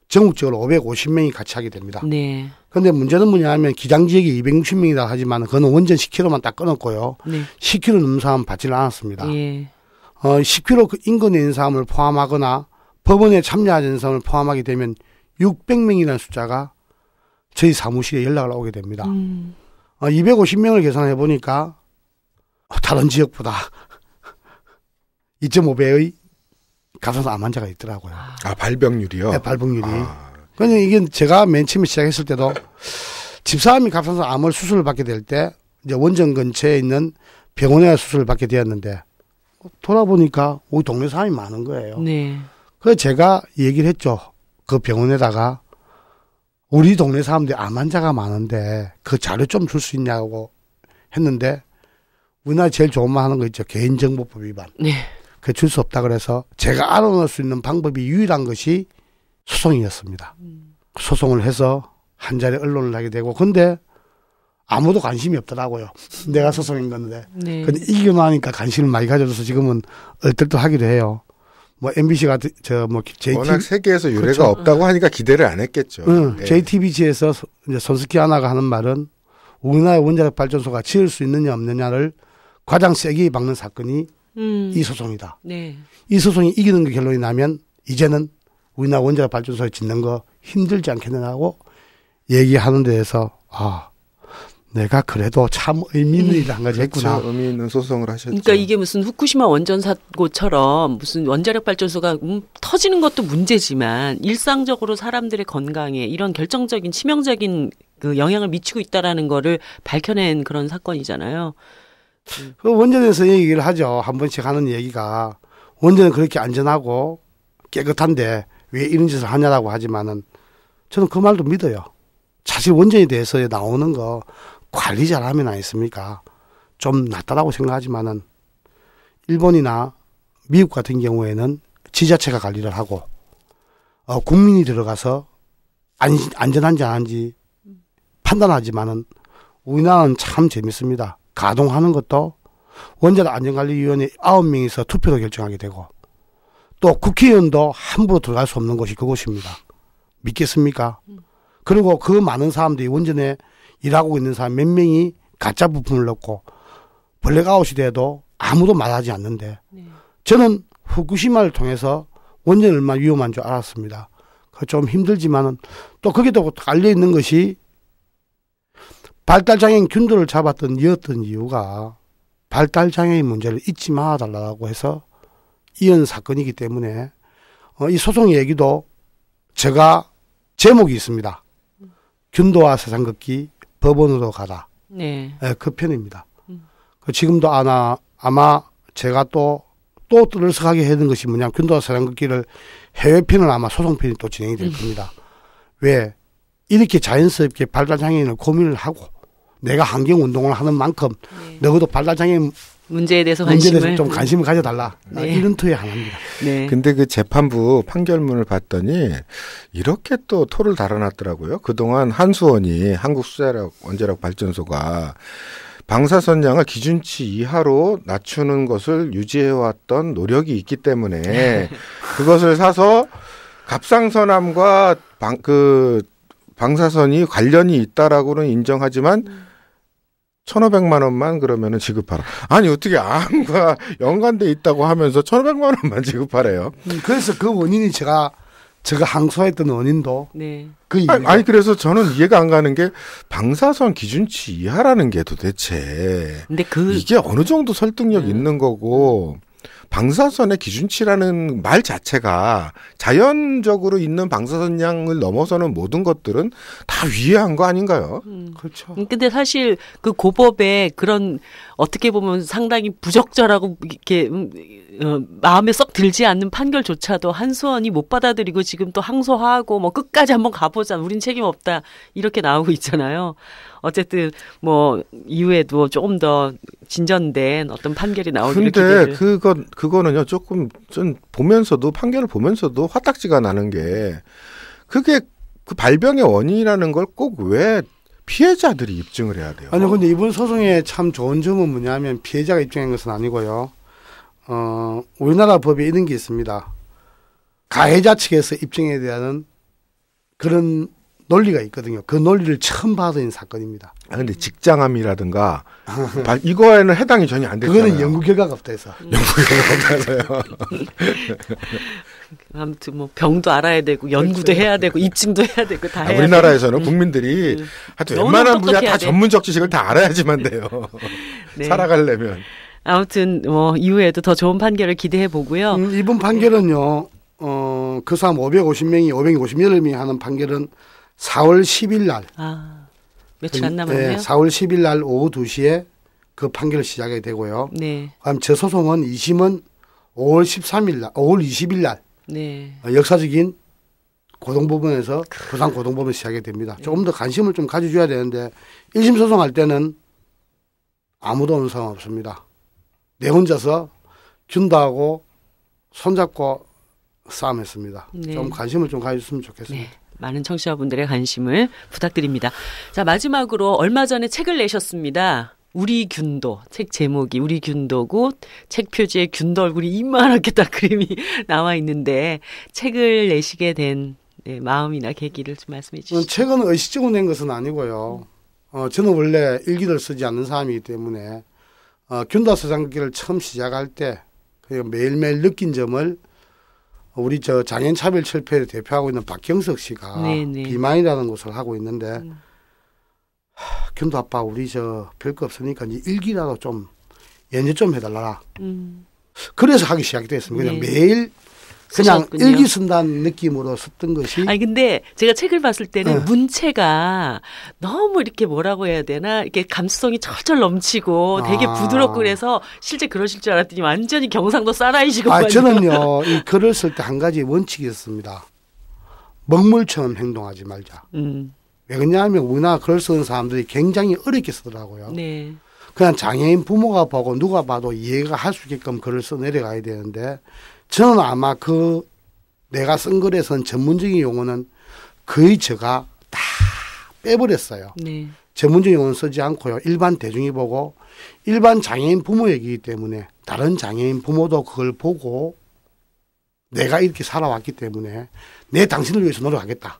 전국적으로 550명이 같이 하게 됩니다. 네. 그런데 문제는 뭐냐면 기장 지역이 260명이다 하지만 그거는 원전 10km만 딱 끊었고요. 네. 10km 넘는 사람 받지를 않았습니다. 예. 10km 그 인근에 있는 사람을 포함하거나 법원에 참여하는 사람을 포함하게 되면 600명이라는 숫자가 저희 사무실에 연락을 오게 됩니다. 250명을 계산해 보니까 다른 지역보다 2.5배의 갑상선 암 환자가 있더라고요. 아, 발병률이요? 네, 발병률이. 그러니까 이게 제가 맨 처음에 시작했을 때도 집사람이 갑상선 암을 수술을 받게 될 때 이제 원전 근처에 있는 병원에 수술을 받게 되었는데 돌아보니까 우리 동네 사람이 많은 거예요. 네. 그래서 제가 얘기를 했죠. 그 병원에다가 우리 동네 사람들이 암 환자가 많은데 그 자료 좀 줄 수 있냐고 했는데 우리나라 제일 좋은 말 하는 거 있죠. 개인정보법 위반. 네. 그 줄 수 없다 그래서 제가 알아낼 수 있는 방법이 유일한 것이 소송이었습니다. 소송을 해서 한 자리 언론을 하게 되고 근데 아무도 관심이 없더라고요. 내가 소송인 건데. 네. 근데 이기고 나니까 관심을 많이 가져줘서 지금은 얼떨떨하기도 해요. 뭐 MBC가 JTBC 워낙 세계에서 유례가 그렇죠. 없다고 하니까 기대를 안 했겠죠. 응, 네. JTBC에서 이제 손석희 아나가 하는 말은 우리나라 원자력 발전소가 지을 수 있느냐 없느냐를 가장 세게 막는 사건이 이 소송이다. 네. 이 소송이 이기는 게 결론이 나면 이제는 우리나라 원자력 발전소에 짓는 거 힘들지 않겠느냐고 얘기하는 데에서 내가 그래도 참 의미 있는 일을 한 가지 했구나. 그렇죠. 의미 있는 소송을 하셨죠. 그러니까 이게 무슨 후쿠시마 원전 사고처럼 무슨 원자력 발전소가 터지는 것도 문제지만 일상적으로 사람들의 건강에 이런 결정적인 치명적인 그 영향을 미치고 있다라는 거를 밝혀낸 그런 사건이잖아요. 그 원전에서 얘기를 하죠. 한 번씩 하는 얘기가 원전은 그렇게 안전하고 깨끗한데 왜 이런 짓을 하냐라고 하지만은 저는 그 말도 믿어요. 사실 원전에 대해서 나오는 거 관리 잘하면 아니습니까? 좀 낫다라고 생각하지만은 일본이나 미국 같은 경우에는 지자체가 관리를 하고 국민이 들어가서 안전한지 안 한지 판단하지만은 우리나라는 참 재밌습니다. 가동하는 것도 원자력 안전관리위원회 9명이서 투표로 결정하게 되고 또 국회의원도 함부로 들어갈 수 없는 곳이 그곳입니다. 믿겠습니까? 그리고 그 많은 사람들이 원전에 일하고 있는 사람 몇 명이 가짜 부품을 넣고 블랙아웃이 돼도 아무도 말하지 않는데 저는 후쿠시마를 통해서 원전이 얼마나 위험한 줄 알았습니다. 좀 힘들지만은 또 거기도 깔려 있는 것이 발달장애인 균도를 잡았던 이유가 발달장애인 문제를 잊지 말아달라고 해서 이은 사건이기 때문에 이 소송 얘기도 제가 제목이 있습니다. 균도와 세상 걷기 법원으로 가라. 네. 네, 그 편입니다. 지금도 아마 제가 또 떠들썩하게 해둔 것이 뭐냐면 균도와 세상 걷기를 해외편은 아마 소송편이 또 진행이 될 겁니다. 왜 이렇게 자연스럽게 발달장애인을 고민을 하고 내가 환경운동을 하는 만큼 너희도 발달장애인 문제에 대해서 좀 관심을 가져달라. 네. 이런 토의 하나입니다. 네. 근데 그 재판부 판결문을 봤더니 이렇게 또 토를 달아놨더라고요. 그동안 한수원이 한국수자력 발전소가 방사선량을 기준치 이하로 낮추는 것을 유지해왔던 노력이 있기 때문에 그것을 사서 갑상선암과 방사선이 관련이 있다라고는 인정하지만 1,500만 원만 그러면은 지급하라. 아니 어떻게 암과 연관돼 있다고 하면서 1,500만 원만 지급하래요. 그래서 그 원인이 제가 제가 항소했던 원인도 네. 그 이유가 아니 그래서 저는 이해가 안 가는 게 방사선 기준치 이하라는 게 도대체 근데 이게 어느 정도 설득력 있는 거고 방사선의 기준치라는 말 자체가 자연적으로 있는 방사선 양을 넘어서는 모든 것들은 다 위해한 거 아닌가요? 그렇죠. 근데 사실 그 고법에 그런 어떻게 보면 상당히 부적절하고 이렇게 마음에 썩 들지 않는 판결조차도 한수원이 못 받아들이고 지금 또 항소하고 뭐 끝까지 한번 가보자. 우린 책임 없다. 이렇게 나오고 있잖아요. 어쨌든 뭐 이후에도 조금 더 진전된 어떤 판결이 나오기를 근데 기대를. 그거는요 조금 좀 보면서도 판결을 보면서도 화딱지가 나는 게 그게 그 발병의 원인이라는 걸 꼭 왜 피해자들이 입증을 해야 돼요? 아니 근데 이번 소송의 참 좋은 점은 뭐냐면 피해자가 입증한 것은 아니고요. 우리나라 법에 이런 게 있습니다. 가해자 측에서 입증에 대한 그런 논리가 있거든요. 그 논리를 처음 받은 사건입니다. 아 근데 직장암이라든가 이거에는 해당이 전혀 안 됐잖아요. 그거는 연구 결과가 없다 해서. 아무튼 뭐 병도 알아야 되고 연구도 해야 되고 입증도 해야 되고 다 해야 우리나라에서는 국민들이 하여튼 너무 웬만한 분야 똑똑해야 다 돼. 전문적 지식을 다 알아야지만 돼요. 네. 살아가려면. 아무튼 뭐 이후에도 더 좋은 판결을 기대해 보고요. 이번 판결은요. 그 사람 550명이 558명이 하는 판결은 4월 10일 날. 며칠 안 남았네요. 네, 4월 10일 날 오후 2시에 그 판결을 시작이 되고요. 네. 그다음 재소송은 2심은 5월 13일 날, 5월 20일 날 네. 역사적인 고등법원에서 부산 고등법원 시작이 됩니다. 조금 더 관심을 좀 가져줘야 되는데 1심 소송할 때는 아무도 오는 사람 없습니다. 내 혼자서 준다고 손잡고 싸움했습니다. 네. 좀 관심을 좀 가져줬으면 좋겠습니다. 네. 많은 청취자분들의 관심을 부탁드립니다. 자, 마지막으로 얼마 전에 책을 내셨습니다. 우리 균도. 책 제목이 우리 균도고 책 표지에 균도 얼굴이 이만하게 딱 그림이 나와 있는데 책을 내시게 된 마음이나 계기를 좀 말씀해 주시죠. 책은 의식적으로 낸 것은 아니고요. 저는 원래 일기를 쓰지 않는 사람이기 때문에 균도 서장기를 처음 시작할 때 매일매일 느낀 점을 우리 저 장애인차별철폐를 대표하고 있는 박경석 씨가 네네. 비만이라는 것을 하고 있는데 균도 아빠 우리 저 별거 없으니까 네 일기라도 좀 연재 좀 해달라. 그래서 하기 시작됐습니다. 그냥 네. 매일 그냥 쓰셨군요. 일기 쓴다는 느낌으로 썼던 것이 아니 근데 제가 책을 봤을 때는 네. 문체가 너무 이렇게 뭐라고 해야 되나 이렇게 감수성이 철철 넘치고 되게 부드럽고 그래서 실제 그러실 줄 알았더니 완전히 경상도 사나이시고 저는요 이 글을 쓸 때 한 가지 원칙이 있습니다. 먹물처럼 행동하지 말자. 왜냐하면 우리나라 글을 쓰는 사람들이 굉장히 어렵게 쓰더라고요. 네. 그냥 장애인 부모가 보고 누가 봐도 이해가 할 수 있게끔 글을 써 내려가야 되는데 저는 아마 내가 쓴 글에선 전문적인 용어는 거의 제가 다 빼버렸어요. 네. 전문적인 용어는 쓰지 않고요. 일반 대중이 보고 일반 장애인 부모 얘기이기 때문에 다른 장애인 부모도 그걸 보고 내가 이렇게 살아왔기 때문에 내 당신을 위해서 노력하겠다.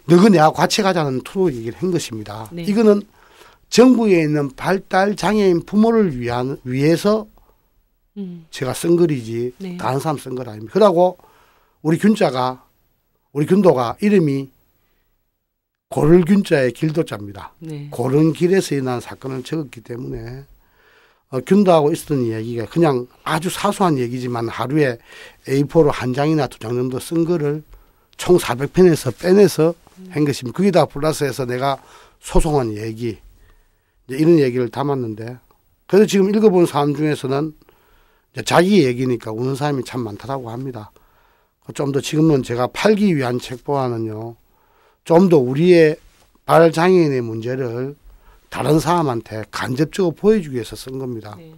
너가 내가 같이 가자는 투로 얘기를 한 것입니다. 네. 이거는 정부에 있는 발달 장애인 부모를 위해서 제가 쓴 글이지 네. 다른 사람 쓴 글 아닙니다. 그러고 우리 균도가 이름이 고를균자의 길도자입니다. 네. 고른 길에서 일어난 사건을 적었기 때문에 균도하고 있었던 이야기가 그냥 아주 사소한 얘기지만 하루에 A4로 한 장이나 두 장 정도 쓴 글을 총 400편에서 빼내서 한 것입니다. 거기다 플러스해서 내가 소송한 얘기 이런 얘기를 담았는데 그래서 지금 읽어본 사람 중에서는 자기 얘기니까 우는 사람이 참 많다라고 합니다. 좀 더 지금은 제가 팔기 위한 책보다는요. 좀 더 우리의 발장애인의 문제를 다른 사람한테 간접적으로 보여주기 위해서 쓴 겁니다. 네.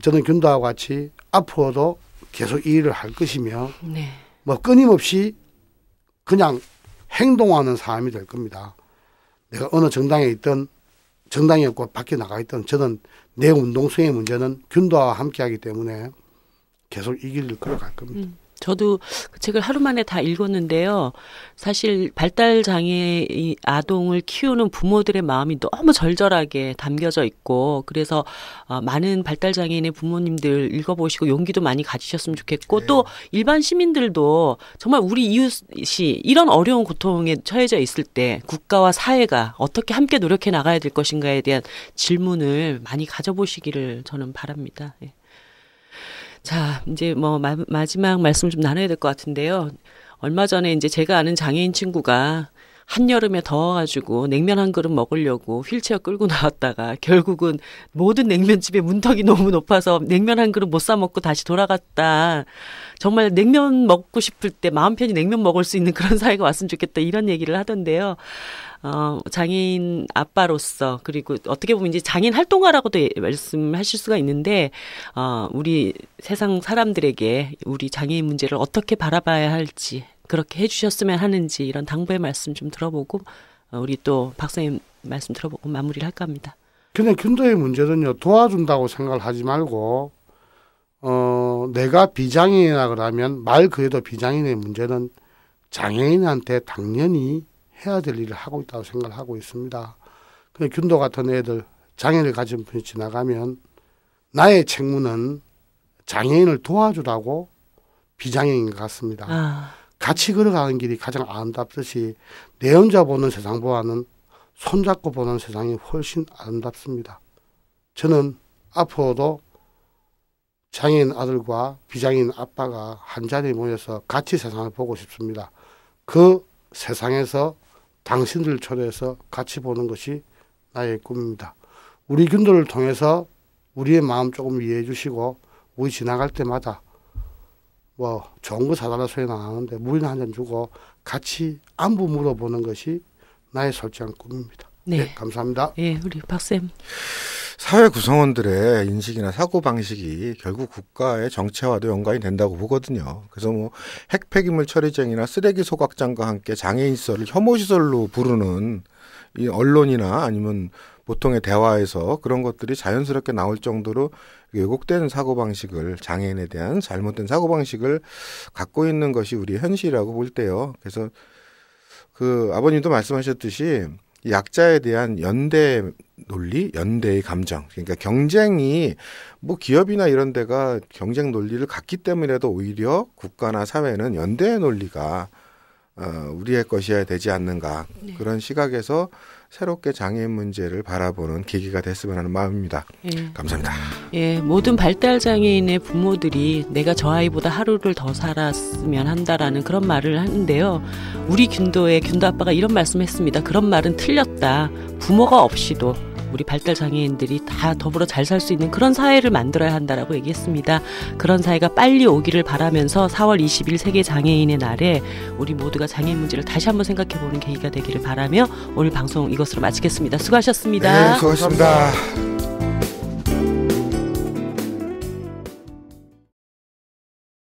저는 균도와 같이 앞으로도 계속 이 일을 할 것이며 네. 뭐 끊임없이 그냥 행동하는 사람이 될 겁니다. 내가 어느 정당에 있든 정당이 없고 밖에 나가 있든 저는 내 운동성의 문제는 균도와 함께 하기 때문에 계속 이 길을 걸어갈 겁니다. 저도 그 책을 하루 만에 다 읽었는데요. 사실 발달장애 이 아동을 키우는 부모들의 마음이 너무 절절하게 담겨져 있고, 그래서 많은 발달장애인의 부모님들 읽어보시고 용기도 많이 가지셨으면 좋겠고, 또 일반 시민들도 정말 우리 이웃이 이런 어려운 고통에 처해져 있을 때 국가와 사회가 어떻게 함께 노력해 나가야 될 것인가에 대한 질문을 많이 가져보시기를 저는 바랍니다. 예. 자, 이제 뭐 마지막 말씀을 좀 나눠야 될 것 같은데요. 얼마 전에 이제 제가 아는 장애인 친구가 한여름에 더워가지고 냉면 한 그릇 먹으려고 휠체어 끌고 나왔다가 결국은 모든 냉면집에 문턱이 너무 높아서 냉면 한 그릇 못 사 먹고 다시 돌아갔다. 정말 냉면 먹고 싶을 때 마음 편히 냉면 먹을 수 있는 그런 사회가 왔으면 좋겠다, 이런 얘기를 하던데요. 장애인 아빠로서, 그리고 어떻게 보면 이제 장애인 활동가라고도 말씀하실 수가 있는데, 우리 세상 사람들에게 우리 장애인 문제를 어떻게 바라봐야 할지, 그렇게 해주셨으면 하는지, 이런 당부의 말씀 좀 들어보고, 우리 또 박사님 말씀 들어보고 마무리를 할까 합니다. 근데 균도의 문제는요, 도와준다고 생각을 하지 말고, 내가 비장애인이라 그러면 말 그대로 비장애인의 문제는 장애인한테 당연히 해야 될 일을 하고 있다고 생각을 하고 있습니다. 근데 균도 같은 애들, 장애를 가진 분이 지나가면 나의 책무는 장애인을 도와주라고 비장애인 같습니다. 같이 걸어가는 길이 가장 아름답듯이 내 혼자 보는 세상보다는 손잡고 보는 세상이 훨씬 아름답습니다. 저는 앞으로도 장애인 아들과 비장애인 아빠가 한자리에 모여서 같이 세상을 보고 싶습니다. 그 세상에서 당신들을 초대해서 같이 보는 것이 나의 꿈입니다. 우리 균도를 통해서 우리의 마음 조금 이해해 주시고, 우리 지나갈 때마다 뭐 좋은 거 사달라 소리는 안 하는데 물이나 한 잔 주고 같이 안부 물어보는 것이 나의 솔직한 꿈입니다. 네, 네, 감사합니다. 예, 우리 박쌤. 사회 구성원들의 인식이나 사고방식이 결국 국가의 정체와도 연관이 된다고 보거든요. 그래서 뭐 핵폐기물 처리쟁이나 쓰레기 소각장과 함께 장애인 시설을 혐오시설로 부르는 이 언론이나 아니면 보통의 대화에서 그런 것들이 자연스럽게 나올 정도로 왜곡된 사고방식을, 장애인에 대한 잘못된 사고방식을 갖고 있는 것이 우리 현실이라고 볼 때요. 그래서 그 아버님도 말씀하셨듯이 약자에 대한 연대 논리, 연대의 감정, 그러니까 경쟁이 뭐 기업이나 이런 데가 경쟁 논리를 갖기 때문에도 오히려 국가나 사회는 연대의 논리가 우리의 것이어야 되지 않는가. 네. 그런 시각에서 새롭게 장애인 문제를 바라보는 계기가 됐으면 하는 마음입니다. 예. 감사합니다. 예, 모든 발달장애인의 부모들이 내가 저 아이보다 하루를 더 살았으면 한다라는 그런 말을 하는데요. 우리 균도의 균도 아빠가 이런 말씀했습니다. 그런 말은 틀렸다. 부모가 없이도 우리 발달장애인들이 다 더불어 잘 살 수 있는 그런 사회를 만들어야 한다라고 얘기했습니다. 그런 사회가 빨리 오기를 바라면서 4월 20일 세계장애인의 날에 우리 모두가 장애인 문제를 다시 한번 생각해보는 계기가 되기를 바라며 오늘 방송 이것으로 마치겠습니다. 수고하셨습니다. 네, 수고하셨습니다.